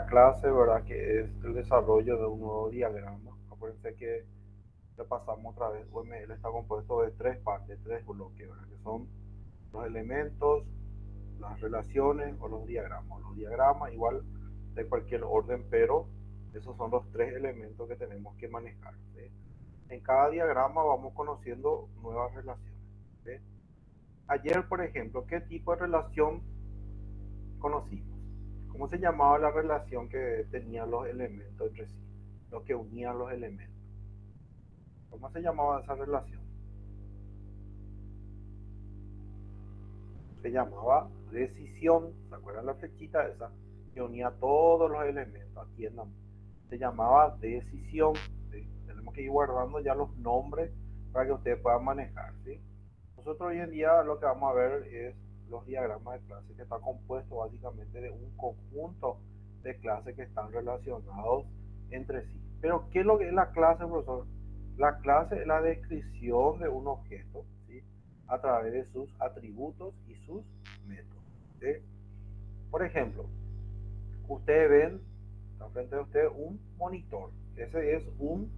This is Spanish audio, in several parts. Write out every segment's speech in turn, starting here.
clase, ¿verdad? Que es el desarrollo de un nuevo diagrama. Acuérdense que repasamos otra vez, UML está compuesto de tres partes, tres bloques, ¿verdad? Que son los elementos, las relaciones o los diagramas. Los diagramas igual de cualquier orden, pero esos son los tres elementos que tenemos que manejar, ¿sí? En cada diagrama vamos conociendo nuevas relaciones, ¿sí? Ayer, por ejemplo, ¿qué tipo de relación conocimos? ¿Cómo se llamaba la relación que tenían los elementos entre sí? Lo que unían los elementos. ¿Cómo se llamaba esa relación? Se llamaba decisión. ¿Se acuerdan la flechita esa? Que unía todos los elementos. Atiendan. Se llamaba decisión. ¿Sí? Tenemos que ir guardando ya los nombres para que ustedes puedan manejar, ¿sí? Nosotros hoy en día lo que vamos a ver es los diagramas de clase, que está compuesto básicamente de un conjunto de clases que están relacionados entre sí. Pero ¿qué es lo que es la clase, profesor? La clase es la descripción de un objeto, ¿sí? A través de sus atributos y sus métodos, ¿sí? Por ejemplo, ustedes ven, está frente de ustedes un monitor. Ese es un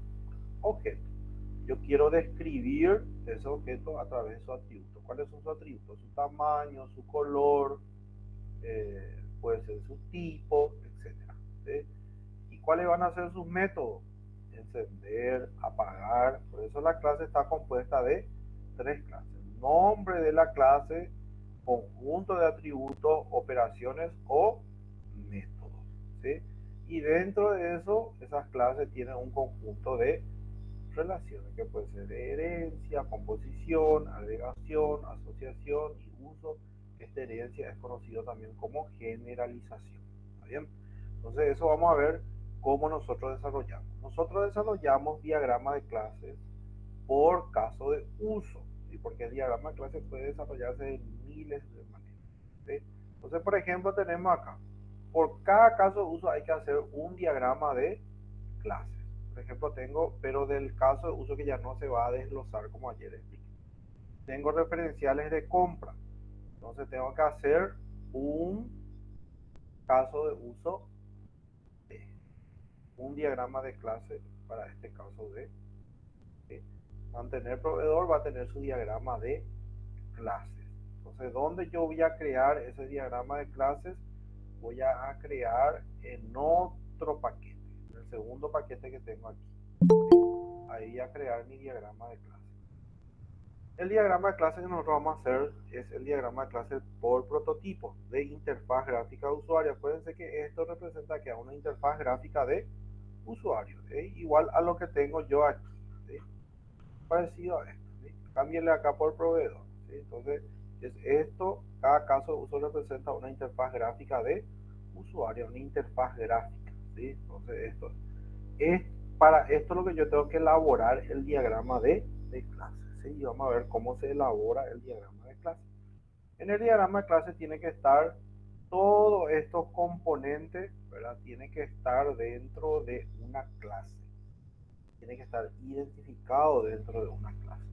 objeto. Yo quiero describir ese objeto a través de su atributo. ¿Cuáles son sus atributos? Su tamaño, su color, puede ser su tipo, etcétera, ¿sí? ¿Y cuáles van a ser sus métodos? Encender, apagar. Por eso la clase está compuesta de tres clases. Nombre de la clase, conjunto de atributos, operaciones o métodos, ¿sí? Y dentro de eso, esas clases tienen un conjunto de relaciones que puede ser de herencia, composición, agregación, asociación y uso. Esta herencia es conocido también como generalización. ¿Está bien? Entonces eso vamos a ver cómo nosotros desarrollamos. Nosotros desarrollamos diagramas de clases por caso de uso, ¿sí? Porque el diagrama de clases puede desarrollarse de miles de maneras, ¿sí? Entonces, por ejemplo, tenemos acá, por cada caso de uso hay que hacer un diagrama de clases. Por ejemplo, tengo, pero del caso de uso que ya no se va a desglosar como ayer expliqué. Tengo referenciales de compra. Entonces tengo que hacer un caso de uso, un diagrama de clase para este caso de mantener proveedor va a tener su diagrama de clases. Entonces, ¿dónde yo voy a crear ese diagrama de clases? Voy a crear en otro paquete, en el segundo paquete que tengo aquí. Ahí voy a crear mi diagrama de clase. El diagrama de clase que nosotros vamos a hacer es el diagrama de clase por prototipo de interfaz gráfica de usuario. Acuérdense que esto representa que a una interfaz gráfica de usuario, ¿sí? Igual a lo que tengo yo aquí, ¿sí? Parecido a esto, ¿sí? Cámbienle acá por proveedor, ¿sí? Entonces es esto, cada caso de uso representa una interfaz gráfica de usuario, una interfaz gráfica, ¿sí? Entonces esto es para esto lo que yo tengo que elaborar el diagrama de clase, ¿sí? Y vamos a ver cómo se elabora el diagrama de clase. En el diagrama de clase tiene que estar todos estos componentes, ¿verdad? Tiene que estar dentro de una clase, tiene que estar identificado dentro de una clase.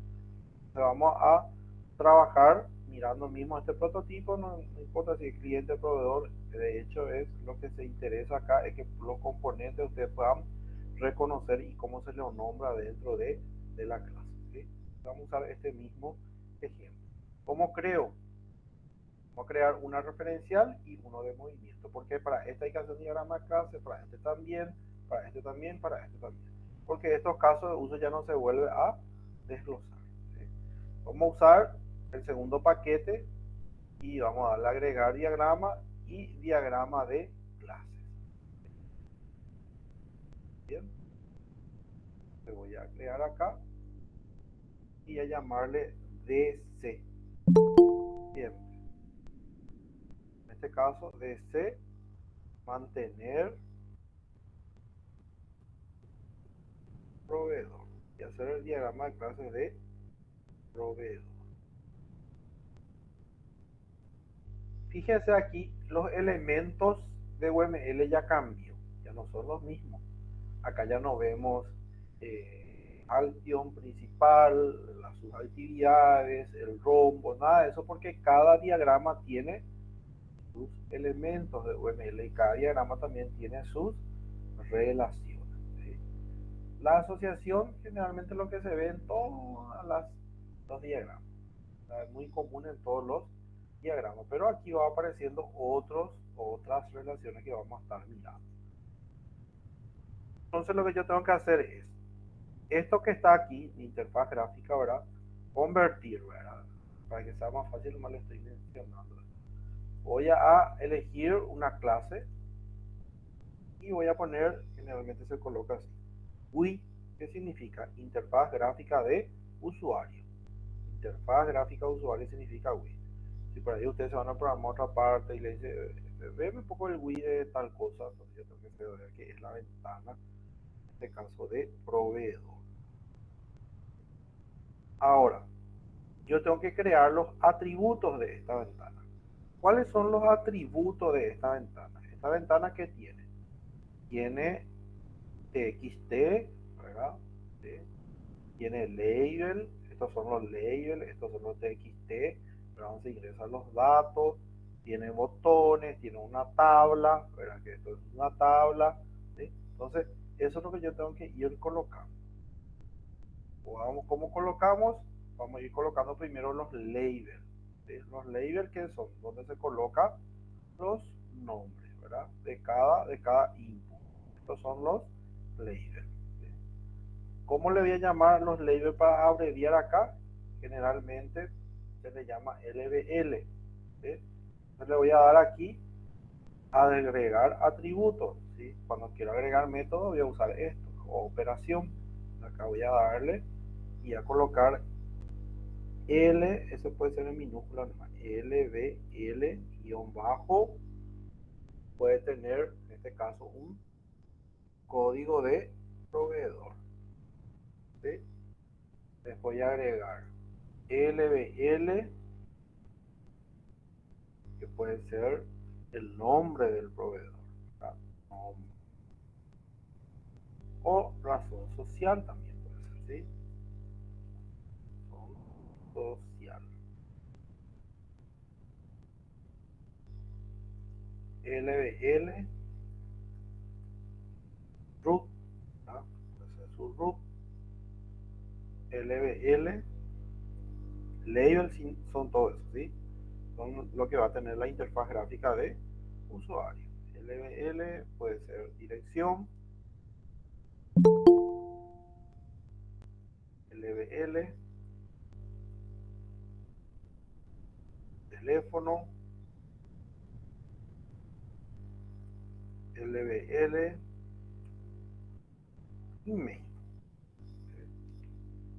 Entonces vamos a trabajar mirando mismo este prototipo, no importa si es cliente o proveedor, de hecho es lo que se interesa acá, es que los componentes ustedes puedan reconocer y cómo se les nombra dentro de la clase, ¿sí? Vamos a usar este mismo ejemplo. ¿Cómo creo? Vamos a crear una referencial y uno de movimiento, porque para esta hay que hacer un diagrama de clase, para este también, para este también, para este también, porque estos casos de uso ya no se vuelve a desglosar, ¿sí? Vamos a usar el segundo paquete y vamos a darle a agregar diagrama y diagrama de clases. Bien, le voy a crear acá y a llamarle DC. Bien, en este caso DC, mantener proveedor y hacer el diagrama de clases de proveedor. Fíjense aquí, los elementos de UML ya cambió, ya no son los mismos. Acá ya no vemos Altion principal, las subactividades, el rombo, nada de eso, porque cada diagrama tiene sus elementos de UML y cada diagrama también tiene sus relaciones, ¿sí? La asociación generalmente es lo que se ve en todos los diagramas, es muy común en todos los diagramas, pero aquí va apareciendo otras relaciones que vamos a estar mirando. Entonces lo que yo tengo que hacer es esto que está aquí, mi interfaz gráfica, ¿verdad? Convertir, ¿verdad? Para que sea más fácil, nomás le estoy mencionando. Voy a elegir una clase y voy a poner, generalmente se coloca así, GUI, que significa interfaz gráfica de usuario. Interfaz gráfica de usuario significa GUI. Si por ahí ustedes se van a programar otra parte y le dice, véeme un poco el GUI de tal cosa, entonces yo tengo que saber que es la ventana, en este caso de proveedor. Ahora, yo tengo que crear los atributos de esta ventana. ¿Cuáles son los atributos de esta ventana? Esta ventana, ¿qué tiene? Tiene txt, ¿verdad? ¿Sí? Tiene label, estos son los labels, estos son los txt, pero donde se ingresan los datos, tiene botones, tiene una tabla, ¿verdad? Que esto es una tabla, ¿sí? Entonces, eso es lo que yo tengo que ir colocando. ¿Cómo colocamos? Vamos a ir colocando primero los labels, ¿sí? Los labels, que son donde se colocan los nombres, ¿verdad? De cada input. Estos son los labels, ¿sí? ¿Cómo le voy a llamar los labels para abreviar acá? Generalmente se le llama LBL, ¿sí? Entonces le voy a dar aquí agregar atributos, ¿sí? Cuando quiero agregar método voy a usar esto, o operación. Acá voy a darle y a colocar L, eso puede ser en minúscula nomás, LBL guión bajo, puede tener en este caso un código de proveedor, ¿sí? Les voy a agregar LBL, que puede ser el nombre del proveedor, ¿verdad? O razón social también puede ser, ¿sí? Razón social. LBL root, ¿verdad? Puede ser su root. LBL label, son todo eso, ¿sí? Son lo que va a tener la interfaz gráfica de usuario. LBL puede ser dirección, LBL teléfono, LBL email.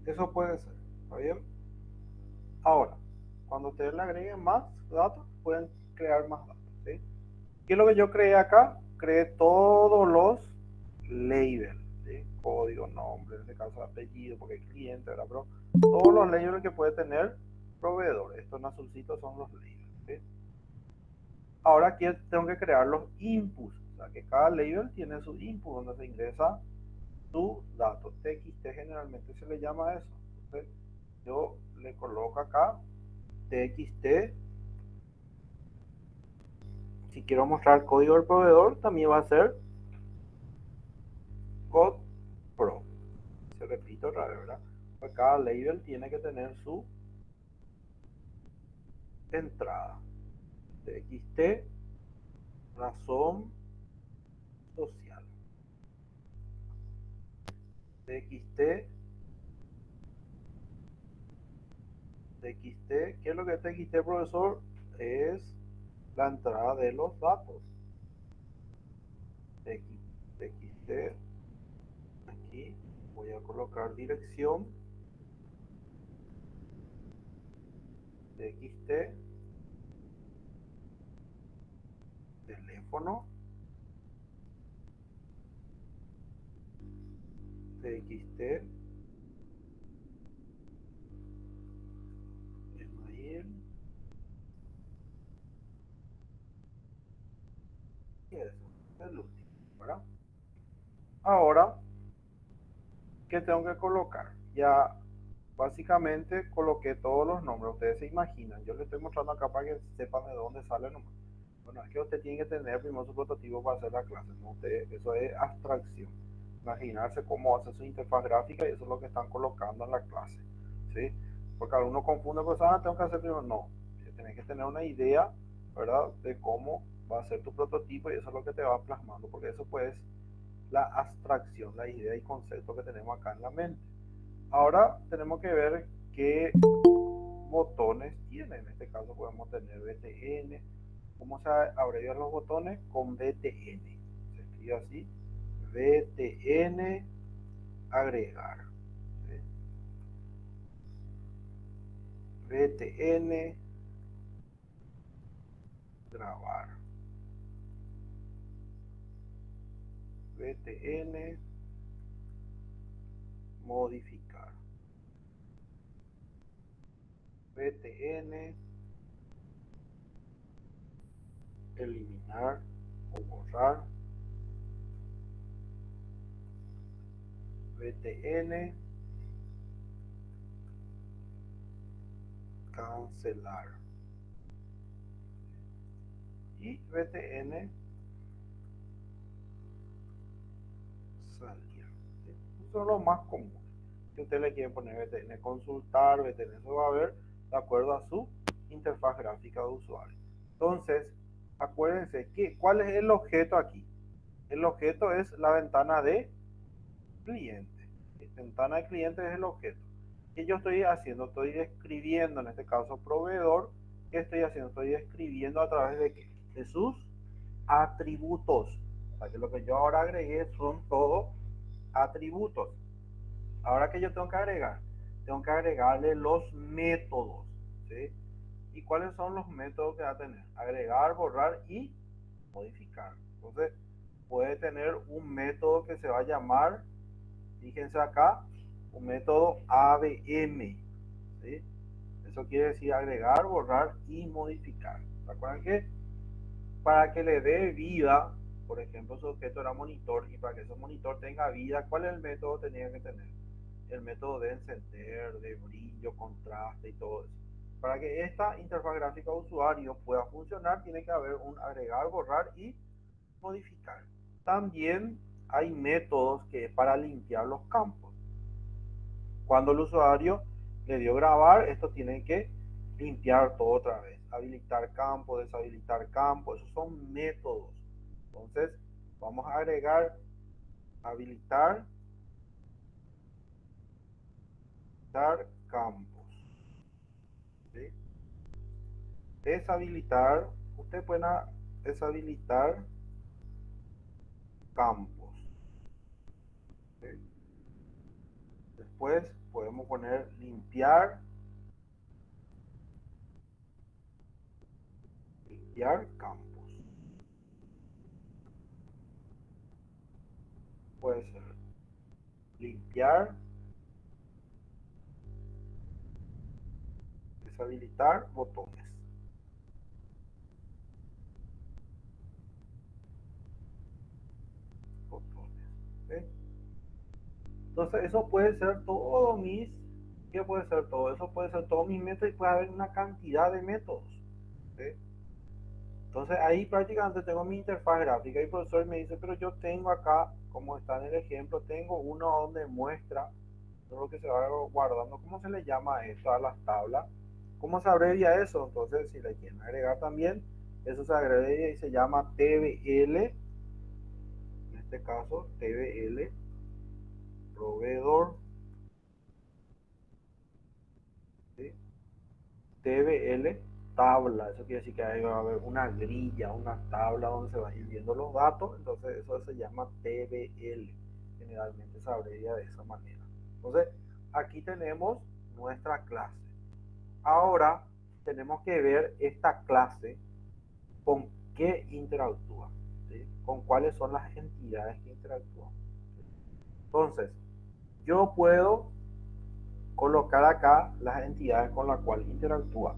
Eso puede ser, ¿está bien? Ahora, cuando ustedes le agreguen más datos, pueden crear más datos, ¿sí? ¿Qué es lo que yo creé acá? Creé todos los labels, ¿sí? Código, nombre, en este caso apellido, porque es cliente, ¿verdad? Pero todos los labels que puede tener proveedor. Estos en azulcitos son los labels, ¿sí? Ahora aquí tengo que crear los inputs, o sea que cada label tiene su input donde se ingresa su dato. TXT generalmente se le llama eso. Entonces yo le coloco acá TXT. Si quiero mostrar el código del proveedor, también va a ser code pro. Se repite otra vez, ¿verdad? Pues cada label tiene que tener su entrada. TXT, razón social. TXT, ¿qué es lo que es TXT, profesor? Es la entrada de los datos. TXT, aquí voy a colocar dirección, TXT, teléfono, TXT, email, y eso es el último, ¿verdad? Ahora, ¿qué tengo que colocar? Ya básicamente coloqué todos los nombres. Ustedes se imaginan, yo les estoy mostrando acá para que sepan de dónde sale nomás. Bueno, es que usted tiene que tener primero su prototipo para hacer la clase, ¿no? Eso es abstracción. Imaginarse cómo hace su interfaz gráfica y eso es lo que están colocando en la clase, ¿sí? Porque algunos confunden, pues, tengo que hacer primero. No, tienes que tener una idea, ¿verdad? De cómo va a ser tu prototipo y eso es lo que te va plasmando, porque eso pues la abstracción, la idea y concepto que tenemos acá en la mente. Ahora tenemos que ver qué botones tiene. En este caso podemos tener BTN. ¿Cómo se abrevian los botones? Con BTN. Se escribe así: BTN agregar. ¿Sí? BTN grabar. BTN modificar. BTN eliminar o borrar. BTN cancelar. Y BTN salir. ¿Sí? Esos son los más comunes. Si usted le quiere poner BTN consultar, BTN, eso va a ver de acuerdo a su interfaz gráfica de usuario. Entonces, acuérdense que ¿cuál es el objeto aquí? El objeto es la ventana de cliente. Ventana de cliente es el objeto. ¿Qué yo estoy haciendo? Estoy describiendo, en este caso proveedor. ¿Qué estoy haciendo? Estoy describiendo a través de ¿qué? De sus atributos. O sea, que lo que yo ahora agregué son todos atributos. Ahora que yo tengo que agregar, tengo que agregarle los métodos, ¿sí? ¿Y cuáles son los métodos que va a tener? Agregar, borrar y modificar. Entonces, puede tener un método que se va a llamar, fíjense acá, un método ABM, ¿sí? Eso quiere decir agregar, borrar y modificar. ¿Se acuerdan que para que le dé vida, por ejemplo, su objeto era monitor, y para que ese monitor tenga vida, ¿cuál es el método que tenía que tener? El método de encender, de brillo, contraste y todo eso. Para que esta interfaz gráfica de usuario pueda funcionar, tiene que haber un agregar, borrar y modificar. También hay métodos que es para limpiar los campos. Cuando el usuario le dio grabar, esto tiene que limpiar todo otra vez. Habilitar campo, deshabilitar campo, esos son métodos. Entonces, vamos a agregar, habilitar, dar campos. ¿Sí? Deshabilitar, usted puede deshabilitar campos. ¿Sí? Después podemos poner limpiar campos. Puede ser limpiar, deshabilitar botones. ¿Sí? Entonces eso puede ser todo mis, ¿qué puede ser todo? Eso puede ser todos mis métodos y puede haber una cantidad de métodos. ¿Sí? Entonces ahí prácticamente tengo mi interfaz gráfica y el profesor me dice, pero yo tengo acá, como está en el ejemplo, tengo uno donde muestra todo lo que se va guardando. ¿Cómo se le llama esto a las tablas? ¿Cómo se abrevia eso? Entonces si le quieren agregar también, eso se abrevia y se llama TBL, en este caso TBL, proveedor, ¿sí? TBL, tabla, eso quiere decir que ahí va a haber una grilla, una tabla donde se van a ir viendo los datos, entonces eso se llama TBL, generalmente se abrevia de esa manera. Entonces, aquí tenemos nuestra clase. Ahora tenemos que ver esta clase con qué interactúa, ¿sí? Con cuáles son las entidades que interactúan. Entonces, yo puedo colocar acá las entidades con las cuales interactúa.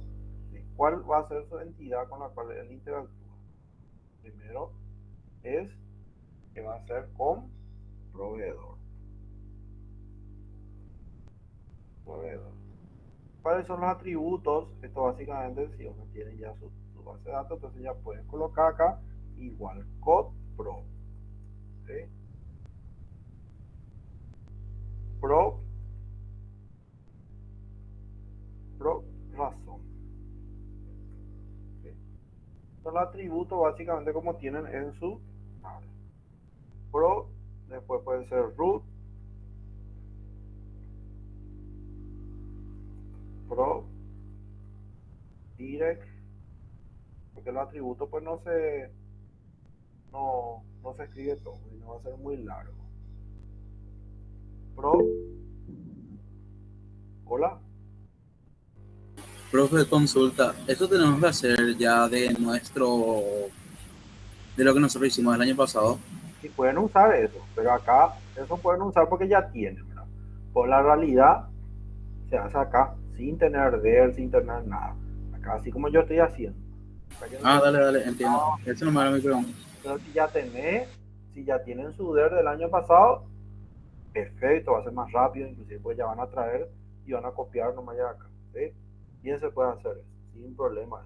¿Cuál va a ser su entidad con la cual él interactúa? Primero es que va a ser con proveedor. Proveedor. ¿Cuáles son los atributos? Esto básicamente, si uno tiene ya su base de datos, entonces ya pueden colocar acá igual code pro. ¿Sí? Pro razón. ¿Sí? Son los atributos básicamente como tienen en su tabla. Pro, después puede ser root, pro, direct, porque los atributos pues no se escribe todo y no va a ser muy largo. Pro, hola. Profe, consulta, ¿esto tenemos que hacer ya de lo que nosotros hicimos el año pasado? Y pueden usar eso, pero acá eso pueden usar porque ya tienen, ¿verdad? Por la realidad se hace acá sin tener DER, sin tener nada. Acá así como yo estoy haciendo. Dale, entiendo. Eso no me era mi pregunta. Pero si ya tienen su DER del año pasado, perfecto, va a ser más rápido, inclusive pues ya van a traer y van a copiar nomás ya acá, ¿sí? Bien se puede hacer eso, sin problemas,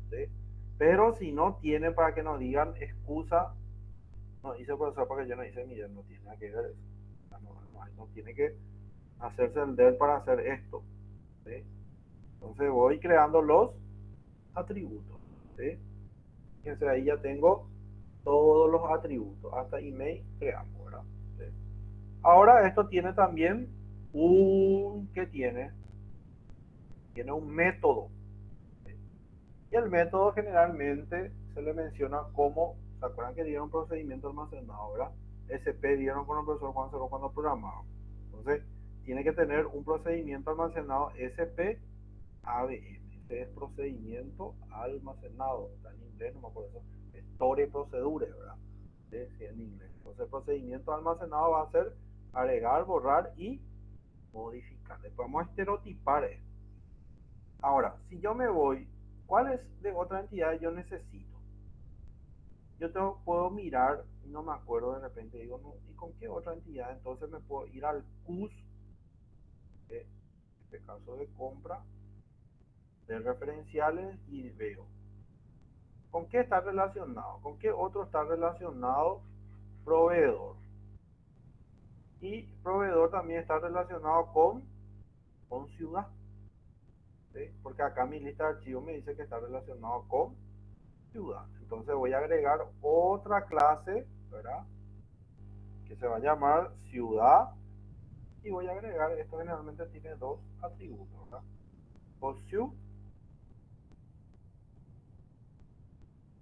¿sí? Pero si no tienen, para que nos digan excusa, no hice profesor porque yo no hice mi DER, no tiene nada que ver eso. No tiene que hacerse el DER para hacer esto, ¿sí? Entonces voy creando los atributos, ¿sí? Fíjense, ahí ya tengo todos los atributos, hasta email creamos, ¿verdad? ¿Sí? Ahora esto tiene también tiene un método, ¿sí? Y el método generalmente se le menciona como, ¿se acuerdan que dieron procedimiento almacenado, verdad? SP dieron con el profesor Juan Cerro cuando programaban. Entonces, tiene que tener un procedimiento almacenado SP ABM. Este es procedimiento almacenado. Está en inglés, no me acuerdo eso. Story Procedure, ¿verdad? Sí, en inglés. Entonces, el procedimiento almacenado va a ser agregar, borrar y modificar. Después vamos a estereotipar esto. Ahora, si yo me voy, ¿cuáles de otra entidad yo necesito? Yo puedo mirar, no me acuerdo de repente, digo, no, ¿y con qué otra entidad? Entonces me puedo ir al CUS, en este caso de compra, de referenciales y veo. ¿Con qué está relacionado? ¿Con qué otro está relacionado? Proveedor. Y proveedor también está relacionado con ciudad. ¿Sí? Porque acá mi lista de archivos me dice que está relacionado con ciudad. Entonces voy a agregar otra clase, ¿verdad? Que se va a llamar ciudad. Y voy a agregar, esto generalmente tiene dos atributos, ¿verdad? Ciudad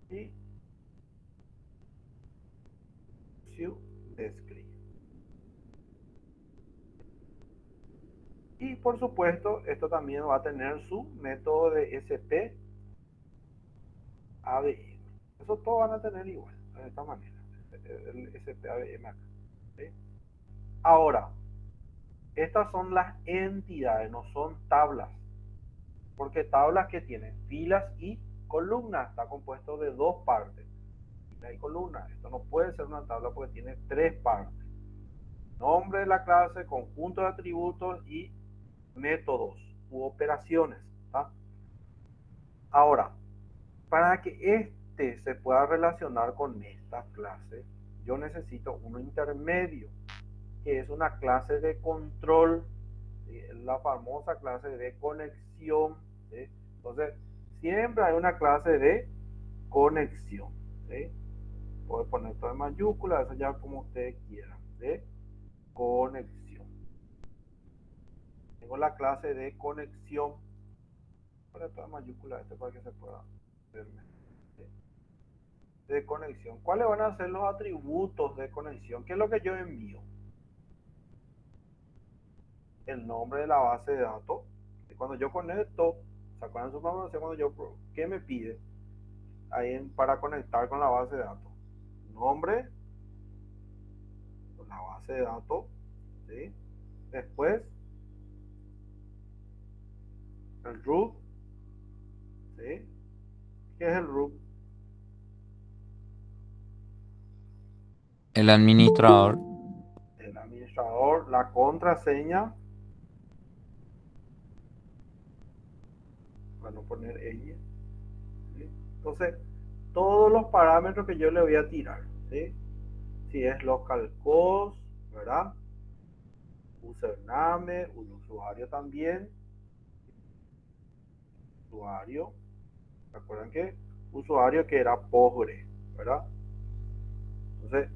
y ciudad descript. Y por supuesto, esto también va a tener su método de SP ABM. Eso todos van a tener igual, de esta manera. El SP ABM acá. ¿Sí? Ahora, estas son las entidades, no son tablas. Porque tablas que tienen filas y columnas, está compuesto de dos partes. Fila y columna. Esto no puede ser una tabla porque tiene tres partes. Nombre de la clase, conjunto de atributos y métodos u operaciones. ¿Tá? Ahora, para que este se pueda relacionar con esta clase, yo necesito uno intermedio, que es una clase de control, ¿sí? La famosa clase de conexión, ¿sí? Entonces, siempre hay una clase de conexión, ¿sí? Puedo poner todo en mayúscula, eso ya como ustedes quieran, de conexión. Tengo la clase de conexión, poner todo en mayúscula este para que se pueda ver mejor, ¿sí? De conexión. ¿Cuáles van a ser los atributos de conexión? ¿Qué es lo que yo envío? El nombre de la base de datos. Y cuando yo conecto, ¿se acuerdan su programación? ¿Qué me pide? Ahí para conectar con la base de datos. Nombre, la base de datos, ¿sí? Después, el root, ¿sí? ¿Qué es el root? El administrador. El administrador, la contraseña, para no poner ella, ¿sí? Entonces, todos los parámetros que yo le voy a tirar, ¿sí? Si es localhost, ¿verdad? Username, un usuario también. Usuario. ¿Se acuerdan que? Usuario que era pobre, ¿verdad? Entonces,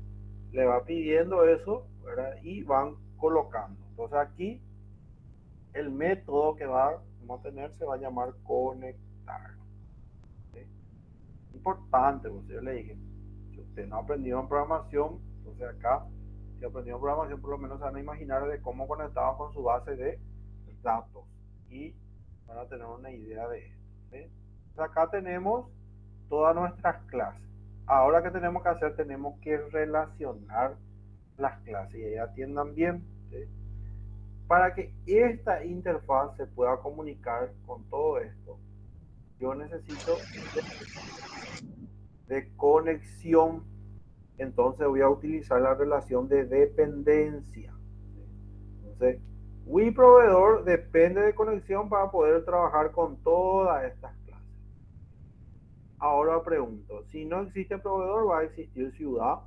le va pidiendo eso, ¿verdad? Y van colocando. Entonces aquí, el método que vamos a tener se va a llamar conectar. ¿Sí? Importante, pues yo le dije, si usted no ha aprendido en programación, entonces acá, si aprendió en programación, por lo menos se van a imaginar de cómo conectaba con su base de datos y van a tener una idea de esto. ¿Sí? Entonces acá tenemos todas nuestras clases. Ahora, ¿qué tenemos que hacer? Tenemos que relacionar las clases y atiendan bien, ¿sí? Para que esta interfaz se pueda comunicar con todo esto, yo necesito de conexión. Entonces voy a utilizar la relación de dependencia. Entonces, WeProveedor depende de conexión para poder trabajar con todas estas clases. Ahora pregunto, si no existe proveedor, ¿va a existir ciudad?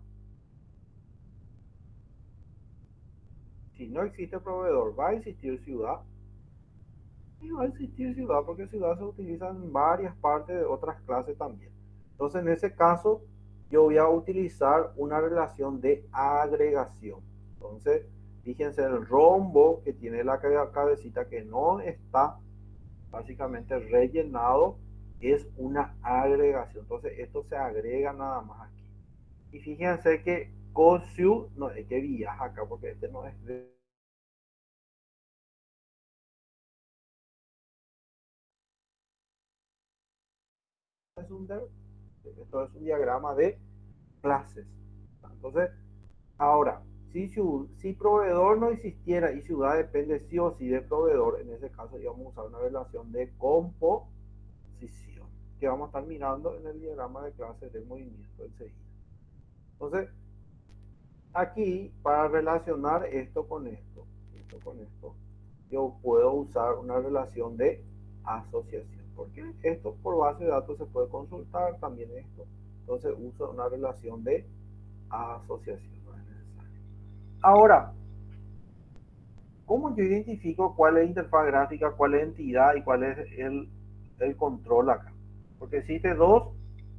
Si no existe proveedor, ¿va a existir ciudad? Y va a existir ciudad porque ciudad se utiliza en varias partes de otras clases también. Entonces, en ese caso, yo voy a utilizar una relación de agregación. Entonces, fíjense, el rombo que tiene la cabecita que no está básicamente rellenado es una agregación. Entonces, esto se agrega nada más aquí. Y fíjense que COSIU no es que viaja acá porque este no es de esto es un diagrama de clases. Entonces, ahora, si proveedor no existiera y ciudad depende sí o sí de proveedor, en ese caso íbamos a usar una relación de composición, que vamos a estar mirando en el diagrama de clases de movimiento enseguida. Entonces, aquí, para relacionar esto con esto, yo puedo usar una relación de asociación, porque esto por base de datos se puede consultar también esto. Entonces uso una relación de asociación, no es necesario. Ahora, ¿cómo yo identifico cuál es interfaz gráfica, cuál es entidad y cuál es el control acá? Porque existe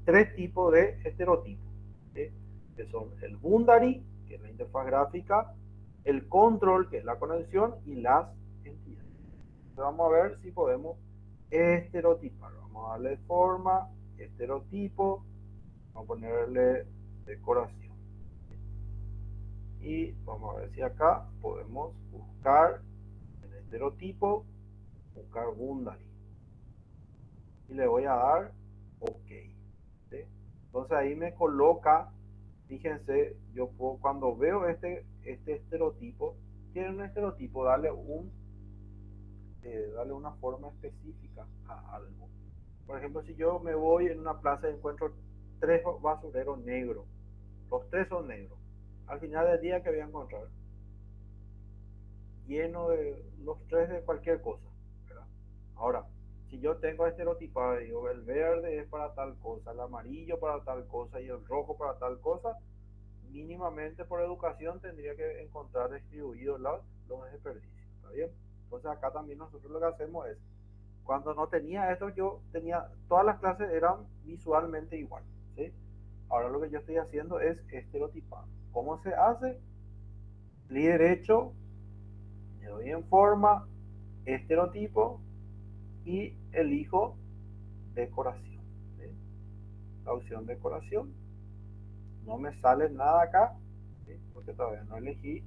tres tipos de estereotipos, ¿sí? Que son el boundary, que es la interfaz gráfica, el control, que es la conexión, y las entidades. Entonces vamos a ver si podemos estereotipar. Vamos a darle forma, estereotipo, vamos a ponerle decoración. Y vamos a ver si acá podemos buscar el estereotipo, buscar boundary. Y le voy a dar OK. ¿Sí? Entonces ahí me coloca, fíjense, yo puedo, cuando veo este estereotipo, tiene un estereotipo, darle una forma específica a algo. Por ejemplo, si yo me voy en una plaza y encuentro tres basureros negros, los tres son negros, al final del día, ¿qué voy a encontrar? Lleno de los tres de cualquier cosa, ¿verdad? Ahora, si yo tengo estereotipado, digo, el verde es para tal cosa, el amarillo para tal cosa y el rojo para tal cosa, mínimamente por educación tendría que encontrar distribuidos los desperdicios, ¿está bien? Entonces acá también nosotros lo que hacemos es, cuando no tenía esto, yo tenía, todas las clases eran visualmente igual, ¿sí? Ahora lo que yo estoy haciendo es estereotipar. ¿Cómo se hace? Clic derecho, le doy en forma, estereotipo y elijo decoración, ¿sí? La opción decoración. No me sale nada acá, ¿sí? Porque todavía no elegí.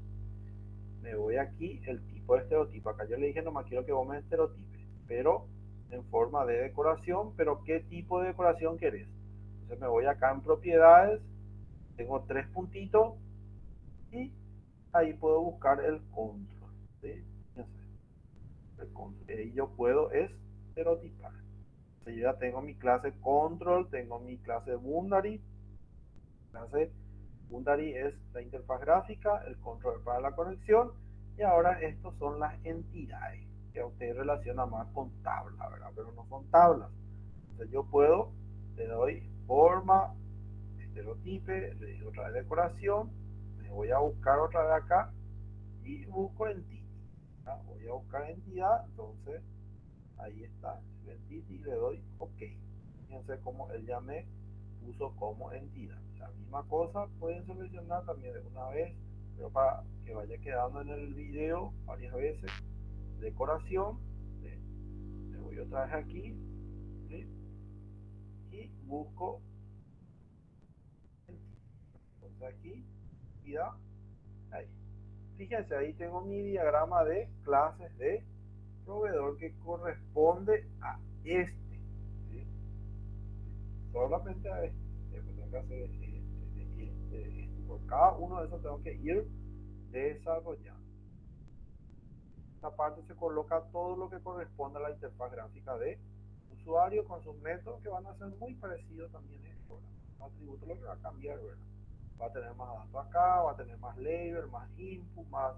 Me voy aquí, el tipo de estereotipo. Acá yo le dije nomás quiero que vos me estereotipes, pero en forma de decoración. Pero ¿qué tipo de decoración querés? Entonces me voy acá en propiedades, tengo tres puntitos y ahí puedo buscar el control, ¿sí? El control. Y yo puedo estereotipar. Entonces yo ya tengo mi clase control, tengo mi clase boundary. Clase boundary es la interfaz gráfica, el control para la conexión, y ahora estos son las entidades que usted relaciona más con tabla, ¿verdad? Pero no son tablas. Entonces yo puedo le doy forma, estereotipe, le digo otra vez decoración, me voy a buscar otra vez acá y busco entity. Voy a buscar entidad, entonces ahí está el entity y le doy ok. Fíjense cómo él ya me puso como entidad. La misma cosa pueden seleccionar también de una vez, pero para que vaya quedando en el video varias veces. Decoración, le voy otra vez aquí, ¿sí? Y busco entonces aquí entidad, ahí. Fíjense, ahí tengo mi diagrama de clases de proveedor que corresponde a este, ¿sí? Solamente a este. Tengo que hacer por cada uno de esos tengo que ir desarrollando. Esta parte se coloca todo lo que corresponde a la interfaz gráfica de usuario con sus métodos que van a ser muy parecidos también a esto. Los atributos lo que va a cambiar, ¿verdad? Va a tener más datos acá, va a tener más label, más input, más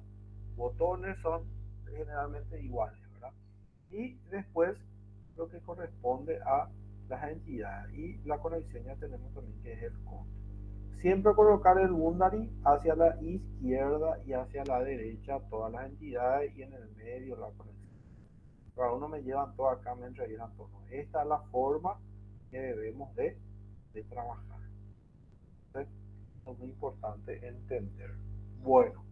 botones, son generalmente iguales, ¿verdad? Y después lo que corresponde a las entidades y la conexión ya tenemos también que es el control. Siempre colocar el boundary hacia la izquierda y hacia la derecha todas las entidades y en el medio la conexión. Cada uno me llevan todo acá, me entrevieran todo. Esta es la forma que debemos de trabajar. Entonces, es muy importante entender. Bueno,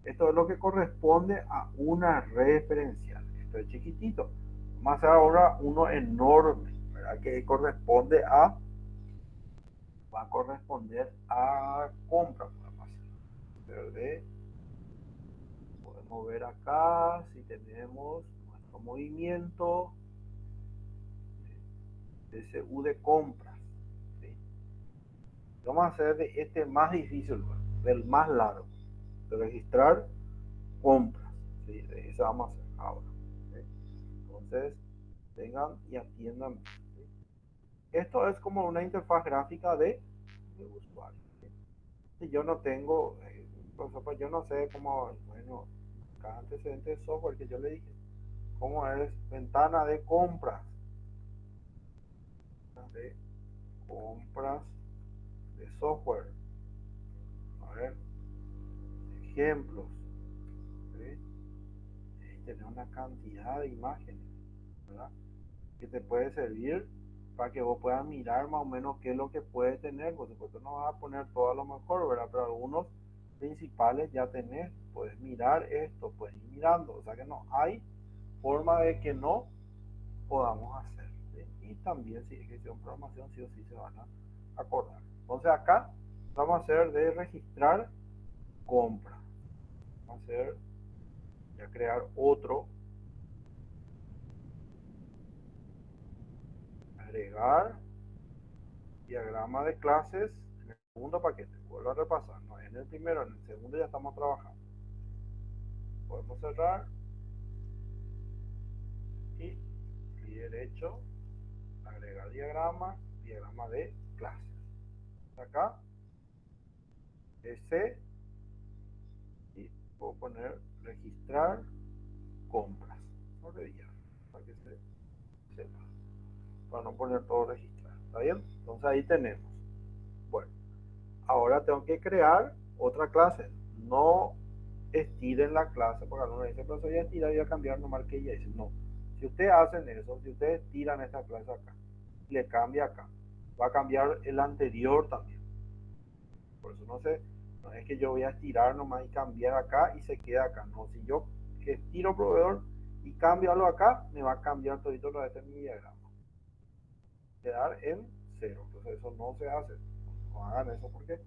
esto es lo que corresponde a una referencial. Esto es chiquitito. Vamos a hacer ahora uno enorme, ¿verdad? Que corresponde a, va a corresponder a compra. Podemos ver acá si tenemos nuestro movimiento DCU de compras, ¿sí? Vamos a hacer de este más difícil, del más largo, de registrar compras, ¿sí? De eso vamos a hacer ahora, ¿sí? Entonces vengan y atiendan, ¿sí? Esto es como una interfaz gráfica de usuario, ¿sí? Si yo no tengo, pues yo no sé cómo, bueno, cada antecedente de software que yo le dije, cómo es ventana de compras, de compras de software. A ver, ejemplos, ¿sí? Tener una cantidad de imágenes, ¿verdad? Que te puede servir para que vos puedas mirar más o menos qué es lo que puede tener. Por supuesto no vas a poner todo a lo mejor, ¿verdad? Pero algunos principales ya tenés, puedes mirar esto, puedes ir mirando, o sea que no hay forma de que no podamos hacer, ¿sí? Y también si es que hicieron programación, sí o sí se van a acordar. Entonces acá vamos a hacer de registrar compra, vamos a hacer ya crear otro, agregar diagrama de clases en el segundo paquete. Vuelvo a repasar, no en el primero, en el segundo ya estamos trabajando. Podemos cerrar y clic derecho, agregar diagrama, diagrama de clases. Acá C y puedo poner registrar compras, no debía, para que se sepa, para no poner todo registrar. ¿Está bien? Entonces ahí tenemos. Bueno, ahora tengo que crear otra clase. No estiren la clase, porque algunos dicen, pero soy estirar y voy a cambiar nomás que ella dice. No. Si ustedes hacen eso, si ustedes tiran esta clase acá, le cambia acá, va a cambiar el anterior también. Por eso no es que yo voy a estirar nomás y cambiar acá y se queda acá. No, si yo estiro proveedor y cambio algo acá, me va a cambiar todito lo de este mi diagrama. Quedar en cero. Entonces eso no se hace. No hagan eso porque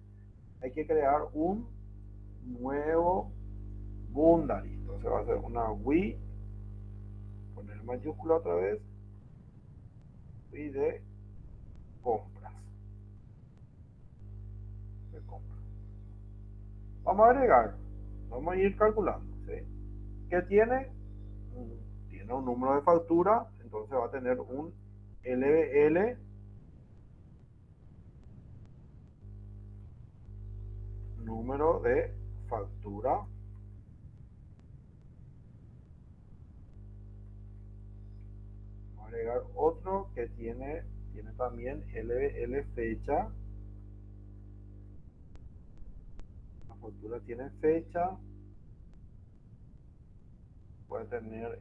hay que crear un nuevo boundary. Entonces va a ser una WI, poner mayúscula otra vez, WI de compras. De compras. Vamos a agregar, vamos a ir calculando, ¿sí? ¿Qué tiene? Tiene un número de factura, entonces va a tener un LBL número de factura. Vamos a agregar otro que tiene tiene también LBL fecha. La factura tiene fecha. Puede tener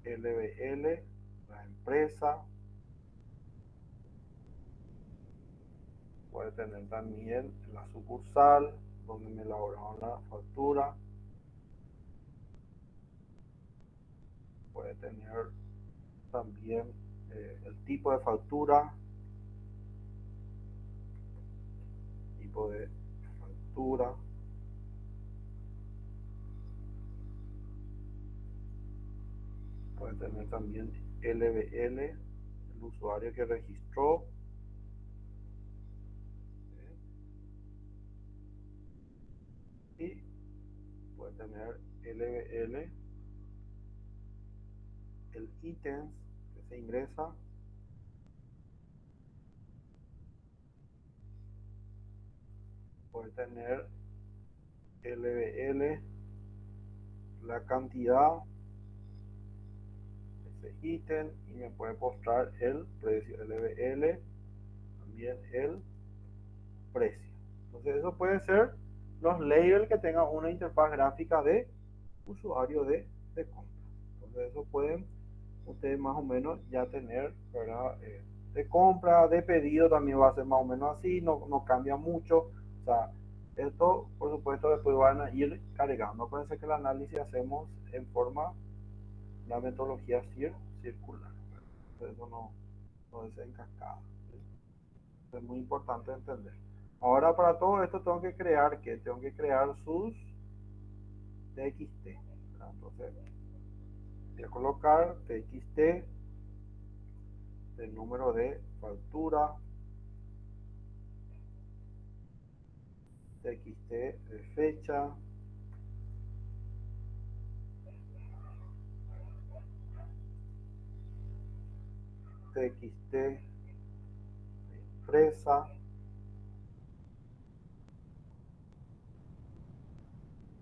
LBL, la empresa. Puede tener también la sucursal donde me elaboraron la factura. Puede tener también el tipo de factura, tipo de factura. Puede tener también LBL, el usuario que registró. Y puede tener LBL, el ítems que se ingresa. Puede tener LBL, la cantidad, ese ítem, y me puede mostrar el precio. LBL, también el precio. Entonces eso puede ser los labels que tengan una interfaz gráfica de usuario de compra. Entonces eso pueden ustedes más o menos ya tener, ¿verdad? De compra, de pedido también va a ser más o menos así, no cambia mucho. O sea, esto por supuesto después van a ir cargando. Acuérdense que el análisis hacemos en forma, la metodología circular. Entonces eso no es en cascada. ¿Sí? Es muy importante entender. Ahora para todo esto tengo que crear, ¿qué? Tengo que crear sus TXT. ¿Verdad? Entonces voy a colocar TXT el número de factura, TXT de fecha, TXT de empresa,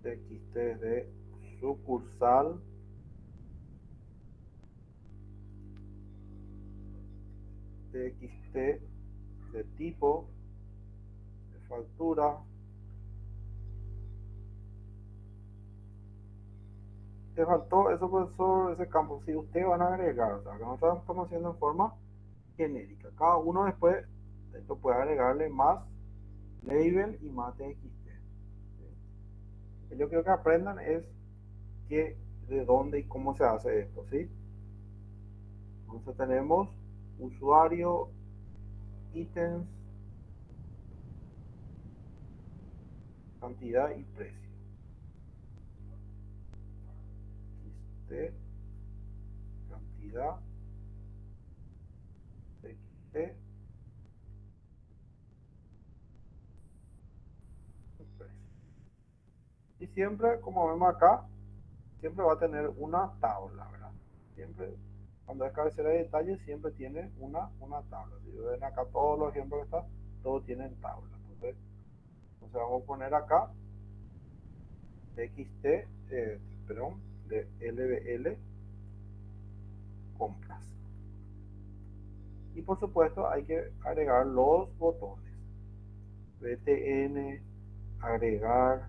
TXT de sucursal, TXT de tipo de factura. Te faltó eso, profesor, ese campo. Si ustedes van a agregar, o sea, acá nosotros estamos haciendo en forma genérica. Cada uno después esto puede agregarle más label y más TXT. ¿Sí? Yo quiero que aprendan es que de dónde y cómo se hace esto, ¿sí? Entonces tenemos usuario, ítems, cantidad y precio. XT, cantidad, XT, precio. Y siempre, como vemos acá, siempre va a tener una tabla, ¿verdad? Siempre, cuando es cabecera de detalle, siempre tiene una tabla. Si ven acá todos los ejemplos que están, todos tienen tabla. Entonces vamos a poner acá XT, perdón, de LBL compras. Y por supuesto hay que agregar los botones. BTN, agregar,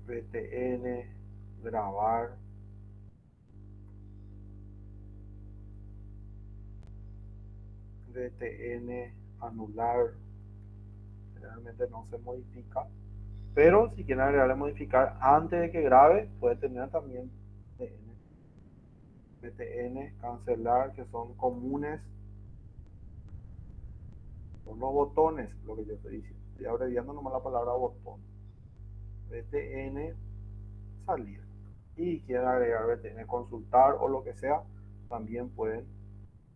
BTN, grabar, BTN, anular. Generalmente no se modifica, pero si quieren agregarle modificar antes de que grabe, puede tener también BTN, cancelar, que son comunes. Son los botones, lo que yo estoy diciendo. Estoy abreviando nomás la palabra botón. BTN, salir. Y quieren agregar BTN, consultar o lo que sea, también pueden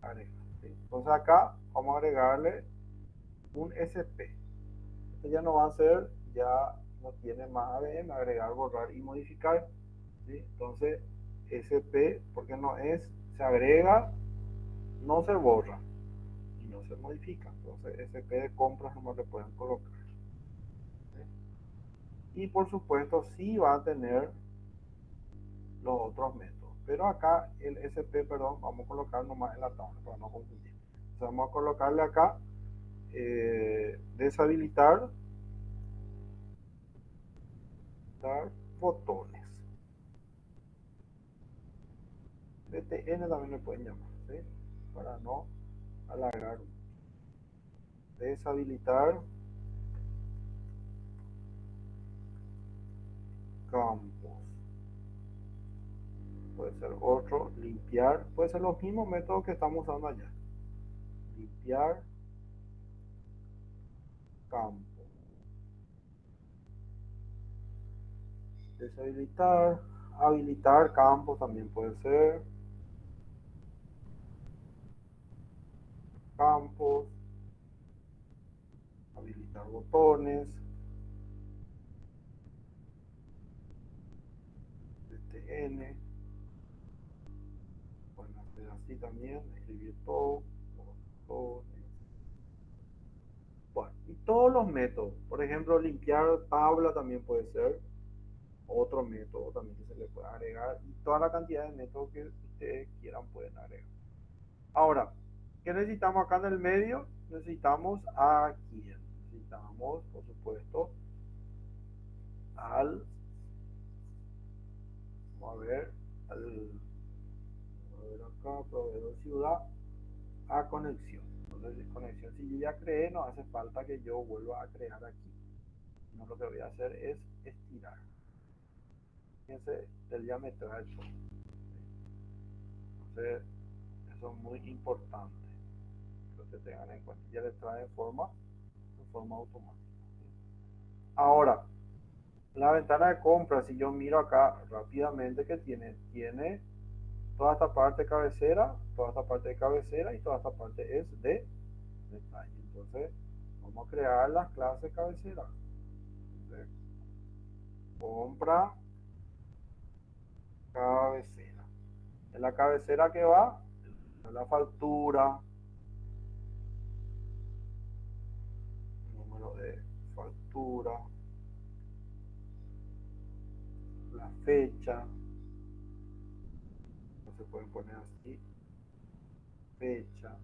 agregar. ¿Sí? Entonces acá vamos a agregarle un SP. Este ya no va a ser, ya no tiene más ABM, agregar, borrar y modificar. ¿Sí? Entonces SP, porque no es, se agrega, no se borra y no se modifica. Entonces SP de compras no le pueden colocar. ¿Sí? Y por supuesto sí va a tener los otros métodos. pero acá el SP, perdón, vamos a colocar nomás en la tabla para no confundir. Entonces vamos a colocarle acá deshabilitar botones. DTN también le pueden llamar, ¿sí? Para no alargar. Deshabilitar campos. Puede ser otro, limpiar, puede ser los mismos métodos que estamos usando allá. Limpiar campo. Deshabilitar, habilitar campos también puede ser. Campos, habilitar botones, DTN, pueden hacer así también, escribir todo, botones. Bueno, y todos los métodos, por ejemplo, limpiar tabla también puede ser otro método también que se le puede agregar, y toda la cantidad de métodos que ustedes quieran pueden agregar. Ahora, ¿qué necesitamos acá en el medio? Necesitamos a quién. Necesitamos, por supuesto, al, vamos a ver acá, proveedor ciudad, a conexión. Entonces, conexión, si yo ya creé, no hace falta que yo vuelva a crear aquí. No, lo que voy a hacer es estirar. Fíjense, él ya me trae todo. Entonces, eso es muy importante que ustedes tengan en cuenta. Ya le trae de forma automática. Ahora, la ventana de compra, si yo miro acá rápidamente, que tiene toda esta parte cabecera, toda esta parte de cabecera, y toda esta parte es de detalle. Entonces, vamos a crear las clases cabecera. Entonces, compra cabecera. En la cabecera que va, la factura, número de factura, la fecha, no se pueden poner así, fecha,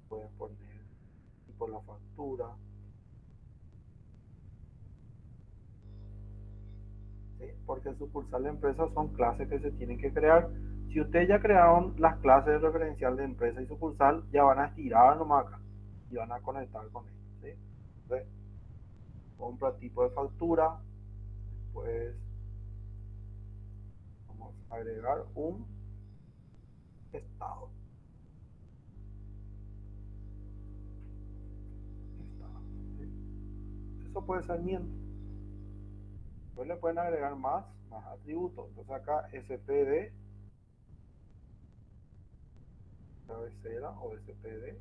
pueden poner tipo la factura, ¿sí? Porque sucursal de empresa son clases que se tienen que crear. Si ustedes ya crearon las clases de referencial de empresa y sucursal, ya van a estirar nomás acá y van a conectar con esto, ¿sí? Entonces, compra tipo de factura, pues vamos a agregar un estado. ¿Sí? Eso puede ser mientras. Después le pueden agregar más atributos. Entonces acá SPD cabecera o SPD.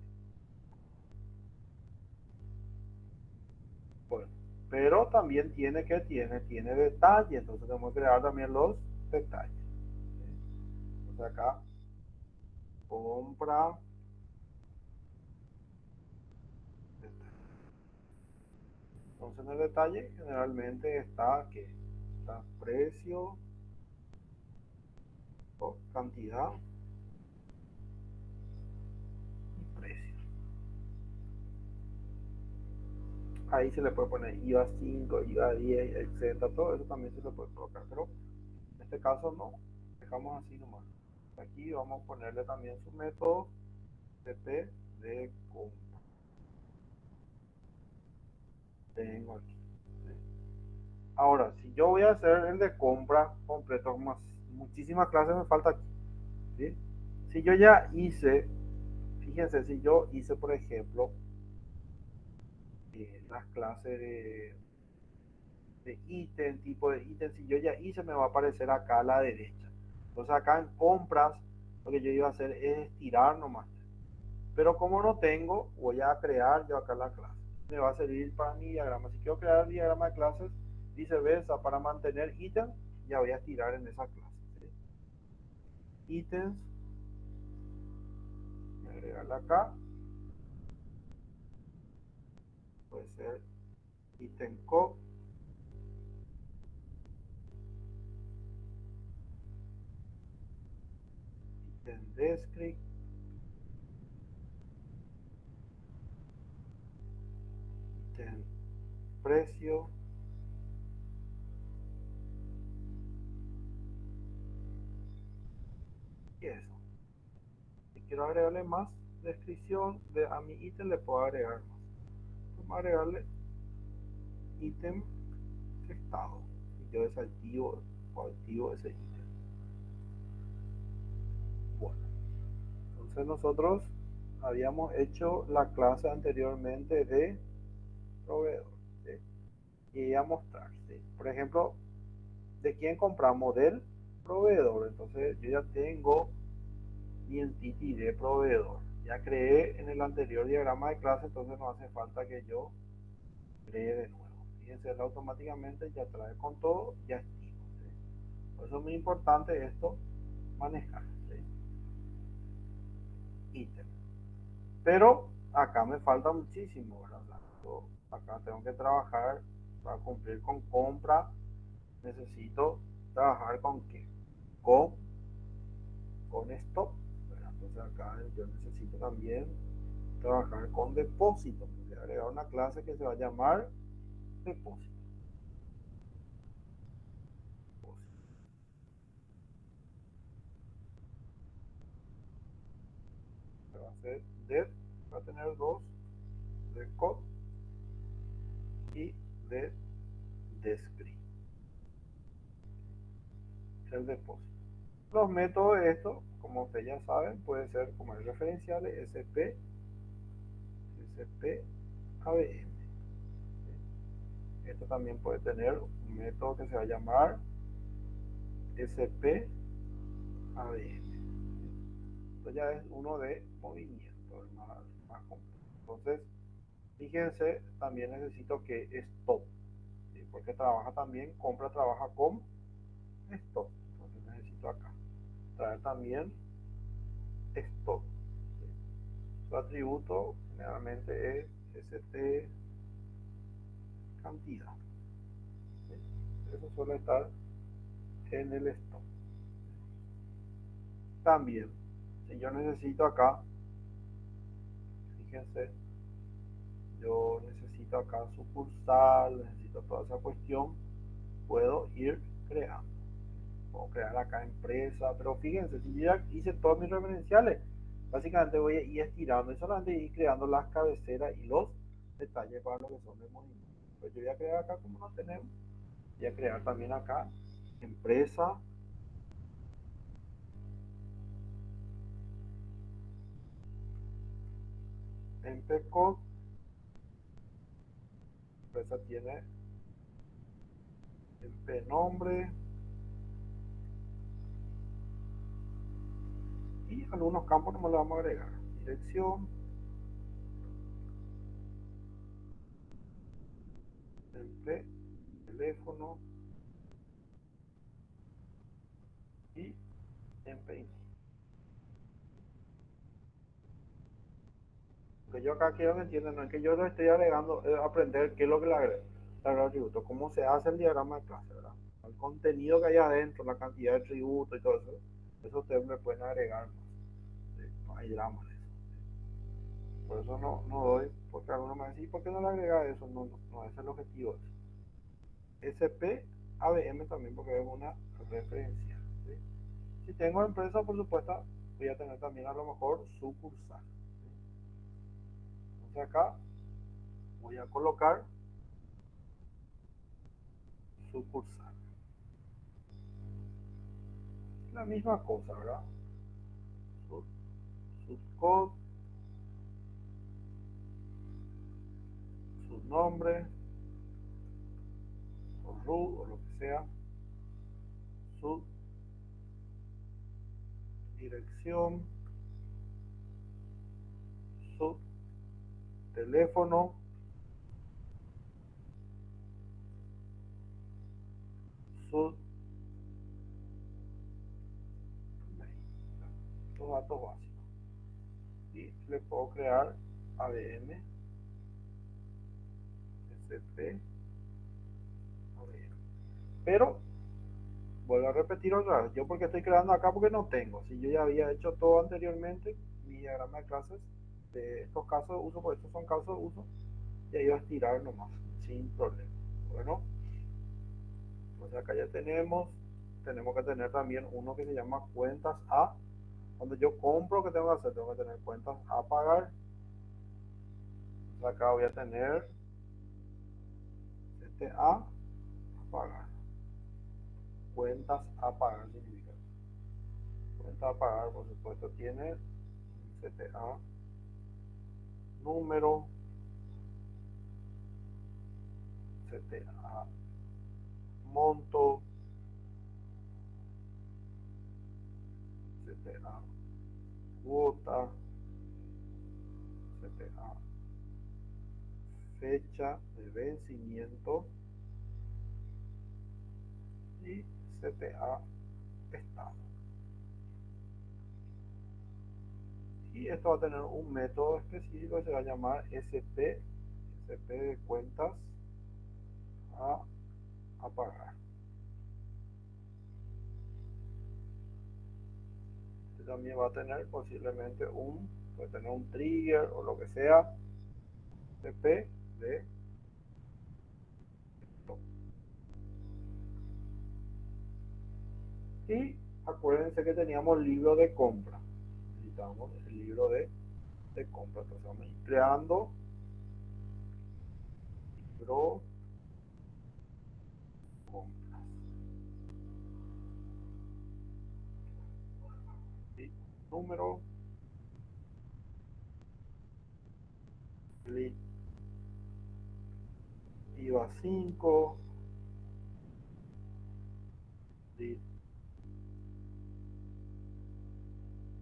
Bueno, pero también tiene detalle. Entonces tenemos que crear también los detalles. Entonces acá compra detalle. Entonces en el detalle generalmente está precio o cantidad y precio. Ahí se le puede poner IVA 5, IVA 10, etcétera. Todo eso también se le puede colocar, pero en este caso no. Dejamos así nomás. Aquí vamos a ponerle también su método TP de compra. Tengo aquí. Ahora, si yo voy a hacer el de compra completo, muchísimas clases me falta aquí. ¿Sí? Si yo ya hice, fíjense, si yo hice, por ejemplo, las clases de ítem, tipo de ítem, si yo ya hice, me va a aparecer acá a la derecha. Entonces acá en compras, lo que yo iba a hacer es estirar nomás. Pero como no tengo, voy a crear yo acá la clase. Me va a servir para mi diagrama. Si quiero crear el diagrama de clases, viceversa, para mantener ítem, ya voy a estirar en esa clase. ¿Sí? Ítems, agregarla acá. Puede ser ítem code. descript, ítem precio, y eso. Si quiero agregarle más descripción a mi ítem, le puedo agregar más. Vamos a agregarle ítem estado, y yo desactivo o activo ese ítem. Bueno, entonces nosotros habíamos hecho la clase anteriormente de proveedor, ¿sí? Y iba a mostrar, ¿sí? Por ejemplo, de quién compramos, del proveedor. Entonces yo ya tengo mi entity de proveedor, ya creé en el anterior diagrama de clase, entonces no hace falta que yo cree de nuevo. Fíjense, él automáticamente ya trae con todo, ya activo, ¿sí? Por eso es muy importante esto manejar, ¿sí? Ítem. Pero acá me falta muchísimo, ¿verdad? Yo acá tengo que trabajar para cumplir con compra. Necesito trabajar con qué, con stop, ¿verdad? Entonces acá yo necesito también trabajar con depósito. Voy a agregar una clase que se va a llamar depósito. Va a ser dev, va a tener dos, de code y de descript, el depósito. Los métodos de esto, como ustedes ya saben, puede ser como el referenciales SP, ABM. Esto también puede tener un método que se va a llamar SP ABM. Esto ya es uno de movimiento, más complejo. Entonces, fíjense, también necesito que stop, ¿sí? Porque trabaja también, compra trabaja con stop. Entonces necesito acá traer también stop, ¿sí? Su atributo generalmente es st cantidad, ¿sí? Eso suele estar en el stop. También, si yo necesito acá, fíjense, yo necesito acá sucursal, necesito toda esa cuestión, puedo ir creando. Puedo crear acá empresa, pero fíjense, si yo ya hice todos mis referenciales, básicamente voy a ir estirando y solamente ir creando las cabeceras y los detalles para lo que son de movimiento. Pues yo voy a crear acá, como no tenemos, voy a crear también acá empresa, empecode, empresa tiene emp nombre y algunos campos no me lo vamos a agregar, dirección, emp teléfono y emp. Que yo acá quiero que entiendan, no es que yo lo estoy agregando, aprender qué es lo que le agrego, atributo, cómo se hace el diagrama de clase, ¿verdad? El contenido que hay adentro, la cantidad de tributos y todo eso, eso ustedes me pueden agregar más, ¿sí? No hay drama en eso, ¿sí? Por eso no doy, porque algunos me dicen, ¿por qué no le agrega eso? No, ese es el objetivo. SP ABM también, porque es una referencia, ¿sí? Si tengo empresa, por supuesto, voy a tener también a lo mejor sucursal, ¿sí? Entonces acá voy a colocar sucursal. La misma cosa, ¿verdad? Subcode, su nombre, o root, o lo que sea, su dirección, su teléfono, su mail. Los datos básicos. Y le puedo crear ABM, SP, ABM. Pero vuelvo a repetir otra vez. Yo porque estoy creando acá porque no tengo. Si yo ya había hecho todo anteriormente, mi diagrama de clases de estos casos de uso, porque estos son casos de uso, ya iba a estirar nomás, sin problema. Bueno, pues acá ya tenemos que tener también uno que se llama cuentas a. Cuando yo compro, ¿qué tengo que hacer? Tengo que tener cuentas a pagar. Entonces acá voy a tener a pagar. Cuentas a pagar significa. Cuenta a pagar, por supuesto, tiene CTA, número, CTA, monto, CTA, cuota, CTA, fecha de vencimiento y CTA estado. Y esto va a tener un método específico que se va a llamar SP de cuentas a pagar. Este también va a tener posiblemente puede tener un trigger o lo que sea, SP de esto. Y acuérdense que teníamos libro de compra. Necesitamos el libro de compra. Entonces vamos a ir creando libro compras. Y número IVA 5,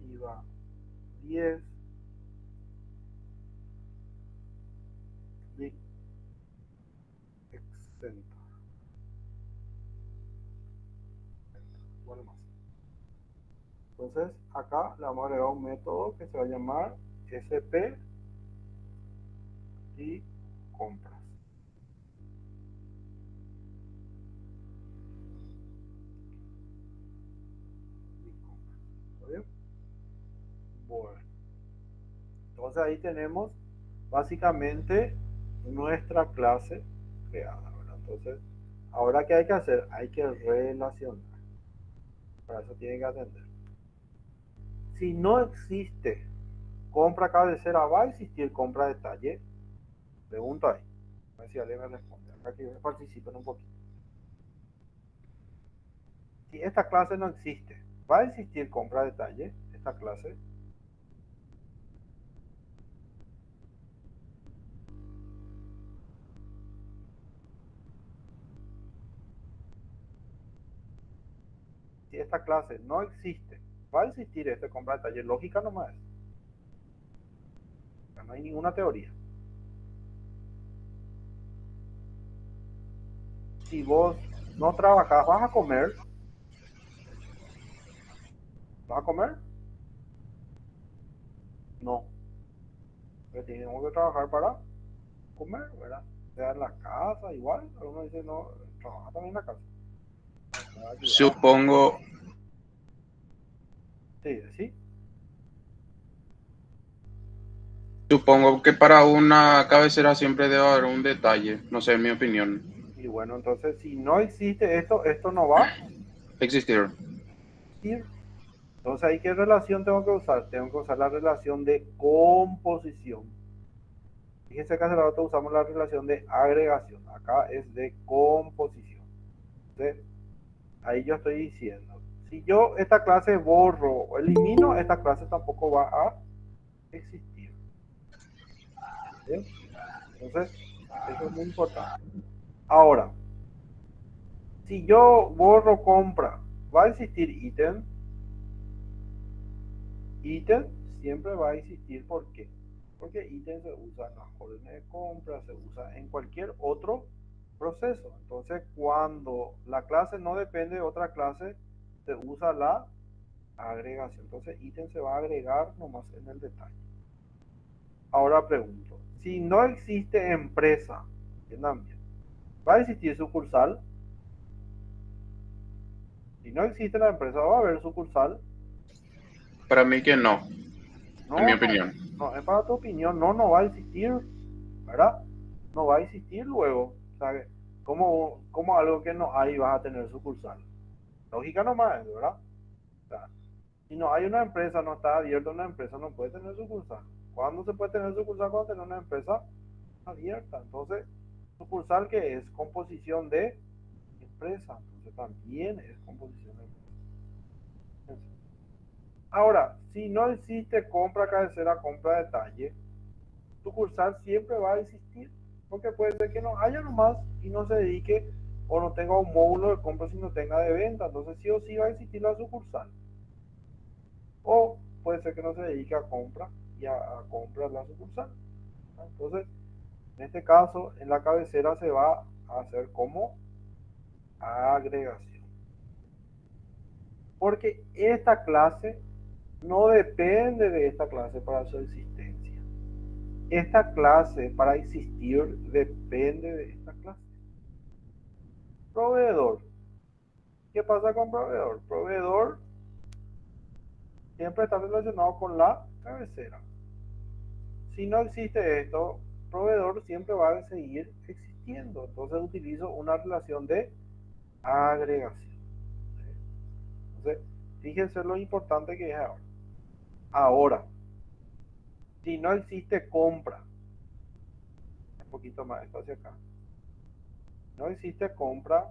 IVA 10, exenta. Bueno, más. Entonces acá le vamos a agregar un método que se va a llamar SP y compras. ¿Está bien? Bueno, entonces ahí tenemos básicamente nuestra clase creada, ¿verdad? Entonces, ahora ¿qué hay que hacer? Hay que relacionar. Para eso tienen que atender. Si no existe compra cabecera, ¿va a existir compra detalle? Pregunto ahí. A ver si alguien me responde. Acá que participen un poquito. Si esta clase no existe, ¿va a existir compra detalle? Esta clase. Si esta clase no existe, ¿va a existir este compra detalle? Lógica nomás es. No hay ninguna teoría. Si vos no trabajas, ¿vas a comer? ¿Vas a comer? No. Pero tenemos que trabajar para comer, ¿verdad? Sea en la casa, igual. Algunos dicen, no, trabaja también en la casa. Supongo, Sí, sí. supongo que para una cabecera siempre debe haber un detalle, no sé, en mi opinión. Y bueno, entonces si no existe esto, esto no va a Existir. existir. Entonces ahí qué relación tengo que usar. Tengo que usar la relación de composición. Fíjense que hace rato usamos la relación de agregación. Acá es de composición. Entonces, ahí yo estoy diciendo, si yo esta clase borro o elimino, esta clase tampoco va a existir. ¿Bien? Entonces, eso es muy importante. Ahora, si yo borro compra, ¿va a existir ítem? Ítem siempre va a existir. ¿Por qué? Porque ítem se usa en las órdenes de compra, se usa en cualquier otro proceso. Entonces, cuando la clase no depende de otra clase, se usa la agregación. Entonces, ítem se va a agregar nomás en el detalle. Ahora pregunto, si no existe empresa, entiendan bien, ¿va a existir sucursal? Si no existe la empresa, va a haber sucursal. Para mí que no, en mi No, no, opinión. no, es para tu opinión, no, no va a existir, ¿verdad? No va a existir luego. O sea, como algo que no hay vas a tener sucursal. Lógica nomás, ¿verdad? O sea, si no hay una empresa, no está abierta una empresa, no puede tener sucursal. ¿Cuándo se puede tener sucursal? Cuando tiene una empresa abierta. Entonces, sucursal que es composición de empresa, entonces también es composición de empresa. Ahora, si no existe compra cabecera, compra detalle, sucursal siempre va a existir, porque puede ser que no haya nomás y no se dedique o no tenga un módulo de compra si no tenga de venta, entonces sí o sí va a existir la sucursal. O puede ser que no se dedique a compra y a comprar la sucursal. Entonces, en este caso, en la cabecera se va a hacer como agregación. Porque esta clase no depende de esta clase para su existencia. Esta clase para existir depende de esta clase. Proveedor. ¿Qué pasa con proveedor? Proveedor siempre está relacionado con la cabecera. Si no existe esto, proveedor siempre va a seguir existiendo. Entonces utilizo una relación de agregación. Entonces, fíjense lo importante que es ahora. Ahora, si no existe compra, un poquito más esto hacia acá. No existe compra,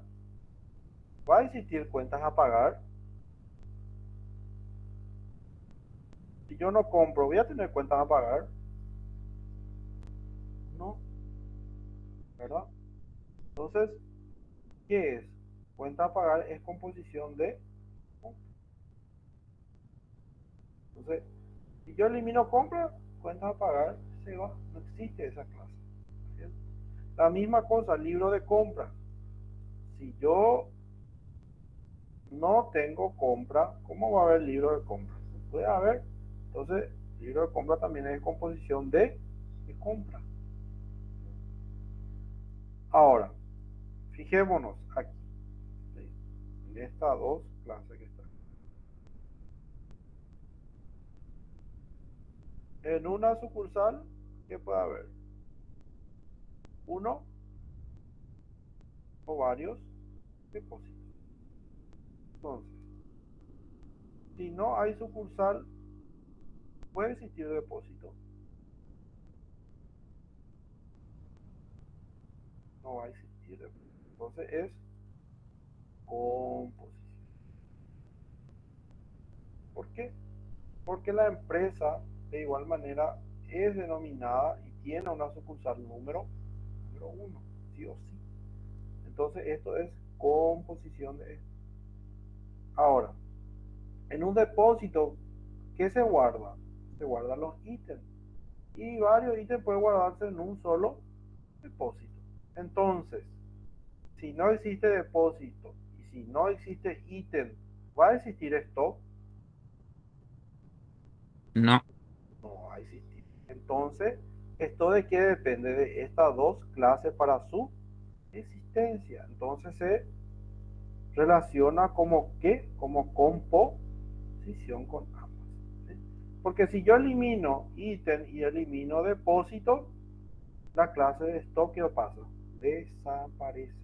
va a existir cuentas a pagar. Si yo no compro, ¿voy a tener cuentas a pagar? No, ¿verdad? Entonces, ¿qué es? Cuenta a pagar es composición de compra. Entonces, si yo elimino compra, cuenta a pagar se va. No existe esa clase. ¿Cierto? La misma cosa, libro de compra. Si yo no tengo compra, ¿cómo va a haber libro de compra? Puede haber. Entonces, libro de compra también es composición de compra. Ahora, fijémonos aquí, ¿sí? En estas dos clases que están. En una sucursal, ¿qué puede haber? Uno o varios depósitos. Entonces, si no hay sucursal, puede existir depósito. No va a existir depósito. Entonces es composición. ¿Por qué? Porque la empresa de igual manera es denominada y tiene una sucursal número uno, sí o sí. Entonces esto es composición de esto. Ahora, en un depósito, ¿qué se guarda? Se guardan los ítems. Y varios ítems pueden guardarse en un solo depósito. Entonces, si no existe depósito y si no existe ítem, ¿va a existir stock? No, No va a existir. Entonces, ¿esto de qué depende? De estas dos clases para su existencia. Entonces se relaciona como qué, como composición con ambas. ¿Sí? Porque si yo elimino ítem y elimino depósito, la clase de stock, ¿qué pasa? Desaparece.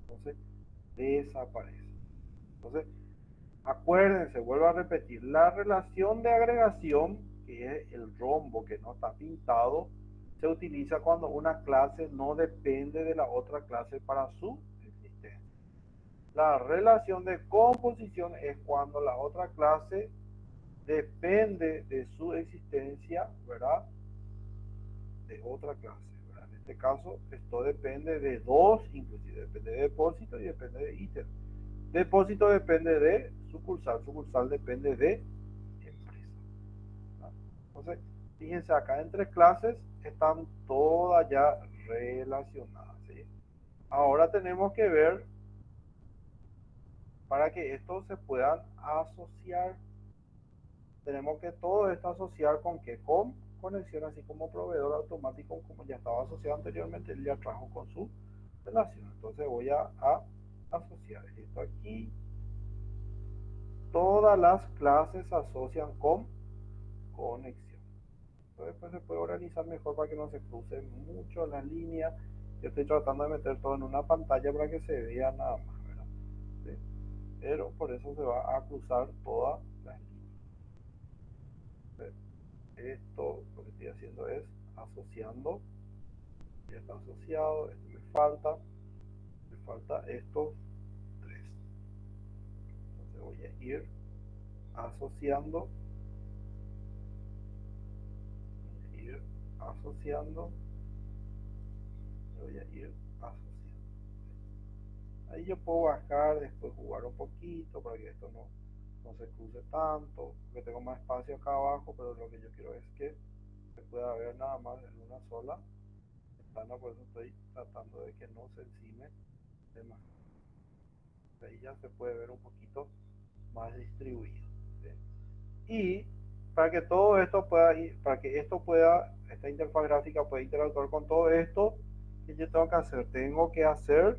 Entonces, desaparece. Entonces, acuérdense, vuelvo a repetir, la relación de agregación, que es el rombo que no está pintado, se utiliza cuando una clase no depende de la otra clase para su existencia. La relación de composición es cuando la otra clase depende de su existencia, ¿verdad? De otra clase, ¿verdad? En este caso, esto depende de dos, inclusive depende de depósito y depende de ítem. Depósito depende de sucursal, sucursal depende de empresa, ¿verdad? Entonces, fíjense acá, entre clases están todas ya relacionadas, ¿sí? Ahora tenemos que ver para que estos se puedan asociar. Tenemos que todo esto asociar con qué, con conexión, así como proveedor automático, como ya estaba asociado anteriormente, él ya trajo con su relación. Entonces voy a asociar esto aquí. Todas las clases se asocian con conexión. Entonces después se puede organizar mejor para que no se crucen mucho las líneas. Yo estoy tratando de meter todo en una pantalla para que se vea nada más, ¿verdad? ¿Sí? Pero por eso se va a cruzar todas las líneas. Esto lo que estoy haciendo es asociando. Ya está asociado. Esto me falta estos tres. Entonces voy a ir asociando. Voy a ir asociando. Ahí yo puedo bajar, después jugar un poquito para que esto no se cruce tanto, porque tengo más espacio acá abajo, pero lo que yo quiero es que se pueda ver nada más en una sola ventana, por eso estoy tratando de que no se encime de más. Ahí ya se puede ver un poquito más distribuido, ¿sí? Y para que todo esto pueda ir, para que esta interfaz gráfica pueda interactuar con todo esto, ¿qué yo tengo que hacer? Tengo que hacer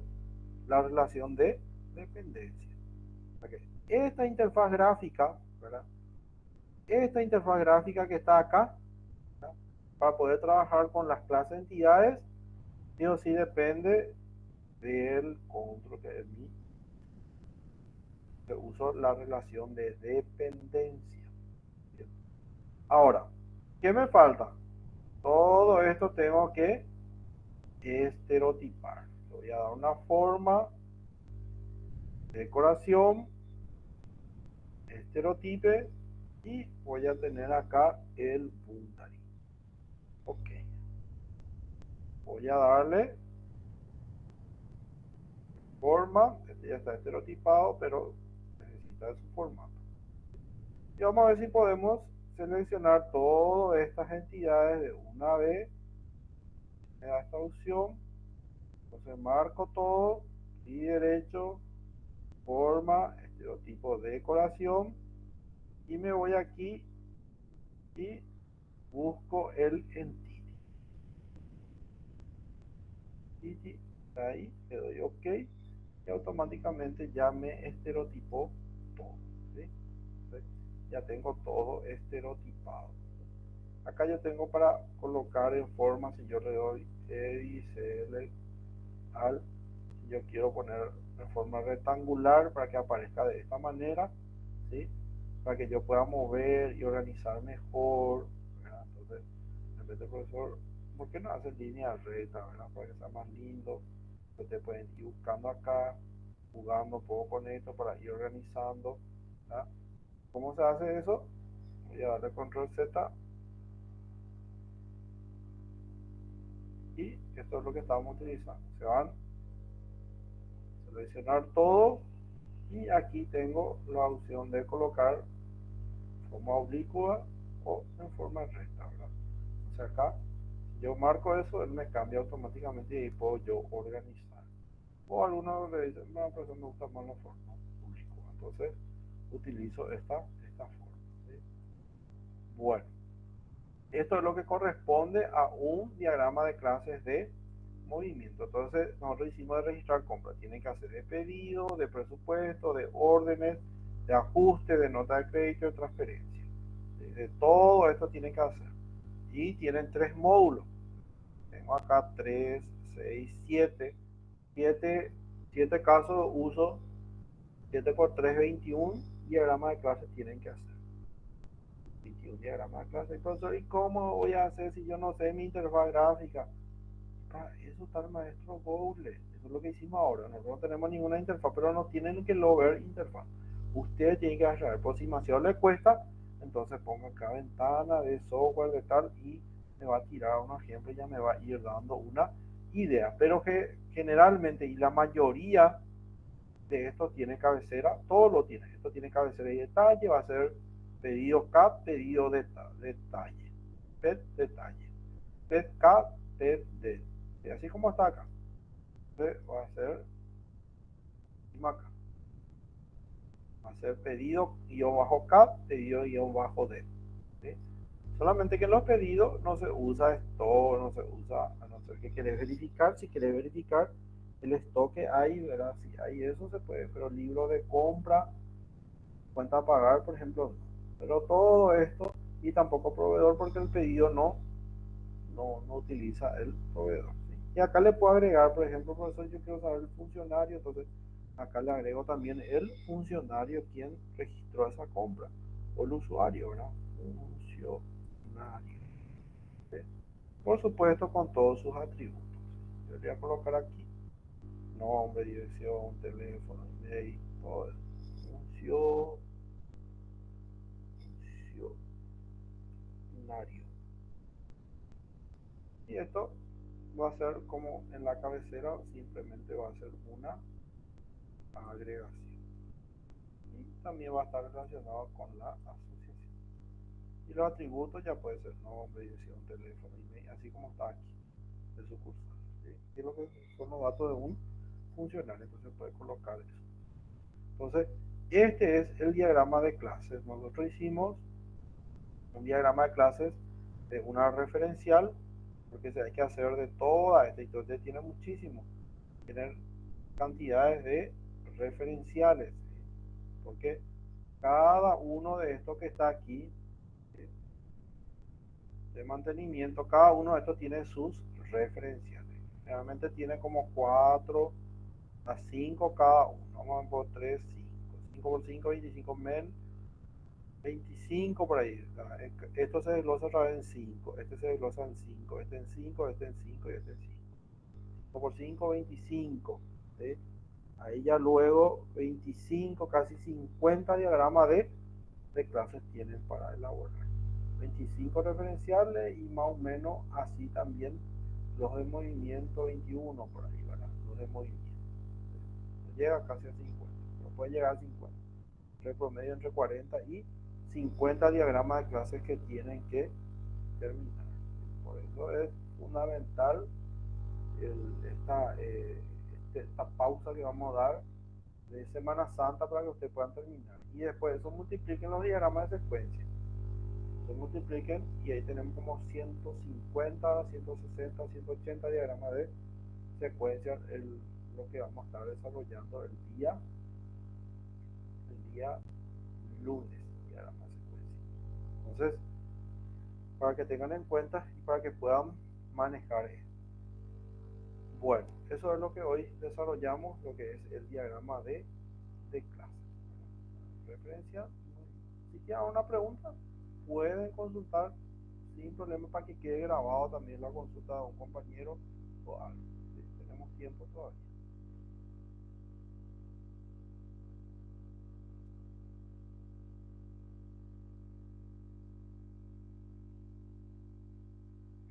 la relación de dependencia. Okay. Esta interfaz gráfica, ¿verdad? Esta interfaz gráfica que está acá, ¿verdad? Para poder trabajar con las clases entidades, sí o sí depende del control que es mi. Que uso la relación de dependencia. Bien. Ahora, ¿qué me falta? Todo esto tengo que estereotipar. Le voy a dar una forma, decoración, estereotipe y voy a tener acá el boundary. Ok. Voy a darle forma. Este ya está estereotipado, pero necesita de su formato. Y vamos a ver si podemos seleccionar todas estas entidades de una vez. Me da esta opción. Entonces marco todo y derecho, forma, estereotipo, decoración y me voy aquí y busco el entity. Está ahí, le doy OK y automáticamente ya me estereotipó todo, ¿sí? Entonces, ya tengo todo estereotipado. Acá yo tengo para colocar en forma, si yo le doy edit, select, al, si yo quiero poner en forma rectangular para que aparezca de esta manera, ¿sí? Para que yo pueda mover y organizar mejor, ¿verdad? Entonces, en vez de profesor, ¿por qué no hace línea recta, ¿verdad? Para que sea más lindo. Ustedes pueden ir buscando acá, jugando un poco con esto para ir organizando, ¿verdad? ¿Cómo se hace eso? Voy a darle control Z y esto es lo que estamos utilizando. Se van a seleccionar todo y aquí tengo la opción de colocar en forma oblicua o en forma recta, ¿verdad? O sea, acá si yo marco eso, él me cambia automáticamente y ahí puedo yo organizar. O algunos le dicen, no, pues me gusta más la forma oblicua, entonces utilizo esta forma, ¿sí? Bueno, esto es lo que corresponde a un diagrama de clases de movimiento. Entonces nosotros hicimos de registrar compras. Tienen que hacer de pedido, de presupuesto, de órdenes, de ajuste, de nota de crédito, de transferencia. De todo esto tienen que hacer. Y tienen 3 módulos. Tengo acá 3, 6, 7. 7 casos de uso. 7 por 3, 21 diagramas de clases tienen que hacer. 21 diagramas de clase. Profesor, ¿y cómo voy a hacer si yo no sé mi interfaz gráfica? Eso está el maestro Bowles. Eso es lo que hicimos ahora. Nosotros no tenemos ninguna interfaz, pero no tienen que ver interfaz. Ustedes tienen que hacer aproximación, le cuesta, entonces ponga acá ventana de software de tal y me va a tirar un ejemplo y ya me va a ir dando una idea. Pero que generalmente y la mayoría de estos tiene cabecera, todo lo tiene. Esto tiene cabecera y detalle, va a ser pedido CAP, pedido detalle, PET detalle, PET CAP, PET D. Y así como está acá. Entonces va a ser acá. Va a ser pedido guión bajo CAP, pedido guión bajo D. ¿Sí? Solamente que en los pedidos no se usa esto, no se usa, a no ser que querés verificar. Si querés verificar, el stock que hay, ¿verdad? Si hay eso se puede, pero libro de compra, cuenta a pagar, por ejemplo, no. Pero todo esto, y tampoco proveedor porque el pedido no utiliza el proveedor, ¿sí? Y acá le puedo agregar, por ejemplo, profesor, yo quiero saber el funcionario, entonces acá le agrego también el funcionario quien registró esa compra, o el usuario, ¿verdad? Funcionario, ¿sí? Por supuesto con todos sus atributos. Yo le voy a colocar aquí nombre, dirección, teléfono, email, todo eso. Funcionario. Y esto va a ser como en la cabecera, simplemente va a ser una agregación. Y también va a estar relacionado con la asociación. Y los atributos ya puede ser nombre, dirección, teléfono, email, así como está aquí, de sucursal, ¿sí? Y lo que son los datos de un funcionario, entonces puede colocar eso. Entonces, este es el diagrama de clases. Nosotros hicimos un diagrama de clases de una referencial, porque hay que hacer de toda esta historia, tiene muchísimo, tienen cantidades de referenciales, ¿sí? Porque cada uno de estos que está aquí, ¿sí?, de mantenimiento, cada uno de estos tiene sus referenciales. Realmente tiene como 4 a 5 cada uno. Vamos a por 3, 5. 5 por 5, 25 men, 25 por ahí. Esto se desglosa otra vez en 5. Este se desglosa en 5. Este en 5, este en 5 y este en 5. 5 por 5, 25. ¿Sí? Ahí ya luego 25, casi 50 diagramas de clases tienen para elaborar. 25 referenciales y más o menos así también los de movimiento 21 por ahí, ¿verdad? Los de movimiento. No llega casi a 50, no puede llegar a 50. Entre promedio entre 40 y 50 diagramas de clases que tienen que terminar. Por eso es fundamental esta pausa que vamos a dar de Semana Santa para que ustedes puedan terminar. Y después eso multipliquen los diagramas de secuencia. Se multipliquen y ahí tenemos como 150, 160, 180 diagramas de secuencia, lo que vamos a estar desarrollando el día lunes, diagrama de secuencia. Entonces, para que tengan en cuenta y para que puedan manejar esto. Bueno, eso es lo que hoy desarrollamos, lo que es el diagrama de clase. Referencia. Si tienen una pregunta, pueden consultar sin problema para que quede grabado también la consulta de un compañero o algo. ¿Sí? Tenemos tiempo todavía.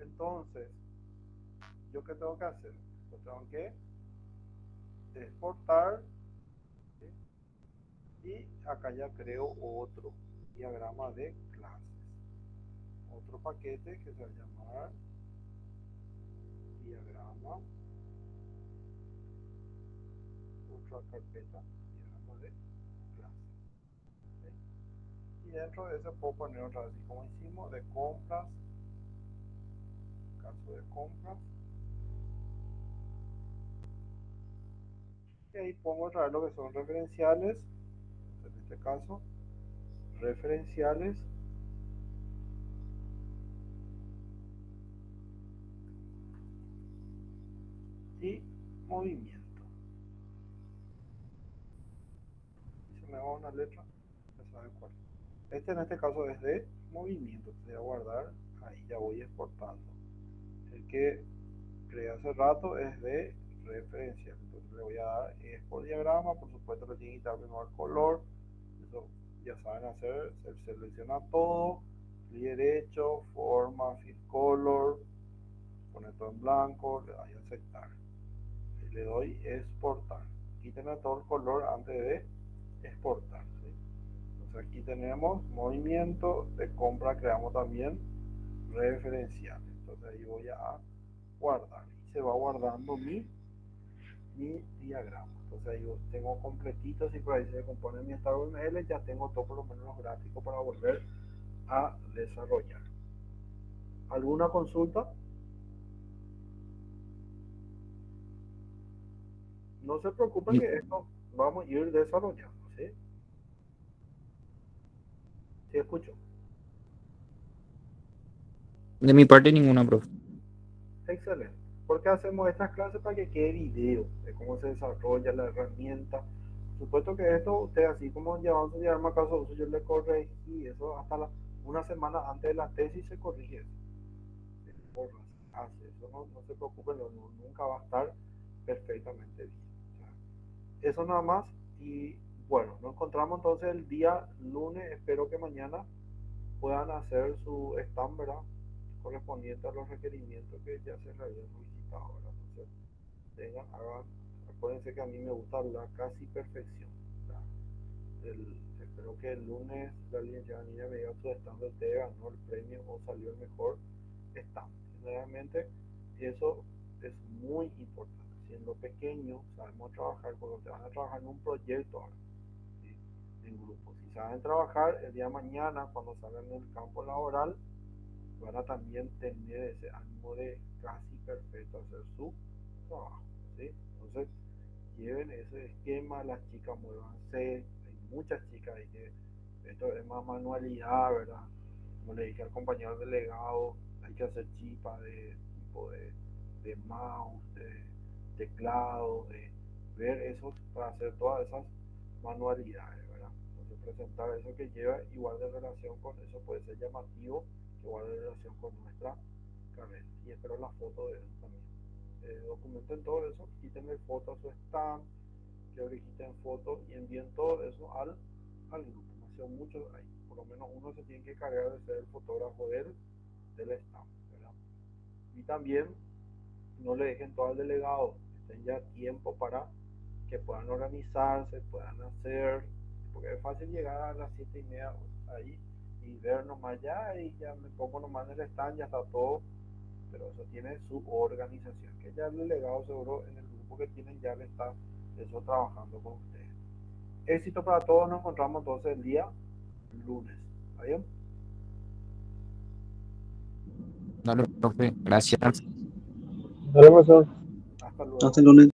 Entonces, ¿yo qué tengo que hacer? Yo tengo que exportar, ¿sí?, y acá ya creo otro diagrama de clases, otro paquete que se va a llamar diagrama, otra carpeta, diagrama de clases, ¿sí? Y dentro de ese puedo poner otra vez, así como hicimos, de compras, caso de compras, y ahí pongo otra vez lo que son referenciales, en este caso referenciales, y movimiento. Si me va una letra, ya saben cuál. En este caso es de movimiento, voy a guardar, ahí ya voy exportando. El que creé hace rato es de referencial, entonces le voy a dar export diagrama, por supuesto le tiene que quitar primero el color, eso ya saben hacer, se selecciona todo, clic derecho, forma, fill color, pone todo en blanco, le doy a aceptar, y le doy exportar, quítenle todo el color antes de exportar, ¿sí? Entonces aquí tenemos movimiento de compra, creamos también referencial, entonces ahí voy a guardar y se va guardando mi diagrama. Entonces ahí tengo completitos y por ahí se compone mi estado UML, ya tengo todo por lo menos los gráficos para volver a desarrollar. ¿Alguna consulta? no se preocupen que esto vamos a ir desarrollando, ¿sí? Sí, escucho. De mi parte, ninguna, profe. Excelente. ¿Por qué hacemos estas clases? Para que quede video de cómo se desarrolla la herramienta. Por supuesto que esto, usted así como llevando su diagrama caso de uso, yo le corregí eso hasta una semana antes de la tesis se corrige eso. Hace eso, no se preocupen, nunca va a estar perfectamente bien. O sea, eso nada más. Y bueno, nos encontramos entonces el día lunes. Espero que mañana puedan hacer su stand, ¿verdad? Correspondiente a los requerimientos que ya se le habían solicitado, ¿verdad? Entonces, hagan, acuérdense que a mí me gusta hablar casi perfección, ¿verdad? Espero que el lunes la licenciada Niña me diga su stand, usted ganó el premio o salió el mejor stand. Realmente eso es muy importante. Si en lo pequeño sabemos trabajar, cuando te van a trabajar en un proyecto ahora, ¿sí? En grupo, si saben trabajar el día de mañana cuando salgan en el campo laboral, van a también tener ese ánimo de casi perfecto hacer su trabajo, ¿sí? Entonces lleven ese esquema, las chicas muévanse, hay muchas chicas ahí que esto es más manualidad, ¿verdad? Como le dije al compañero delegado, hay que hacer chipas de tipo de mouse, de teclado, de ver esos, para hacer todas esas manualidades, ¿verdad? Entonces presentar eso que lleva igual de relación con eso puede ser llamativo, igual de relación con nuestra carrera. Y espero la foto de eso también. Documenten todo eso, quítenle foto a su stand, que originen fotos y envíen todo eso al grupo. No son muchos ahí, por lo menos uno se tiene que cargar de ser el fotógrafo del stand, ¿verdad? Y también no le dejen todo al delegado, estén ya tiempo para que puedan organizarse, puedan hacer, porque es fácil llegar a las 7:30 ahí y ver nomás ya y ya me pongo nomás en el stand, ya está todo, pero eso tiene su organización, que ya el delegado seguro en el grupo que tienen ya le está eso trabajando con ustedes. Éxito para todos, nos encontramos entonces el día lunes. ¿Está bien? Dale, profe. Gracias. Dale, profesor. Hasta Hasta luego. el lunes.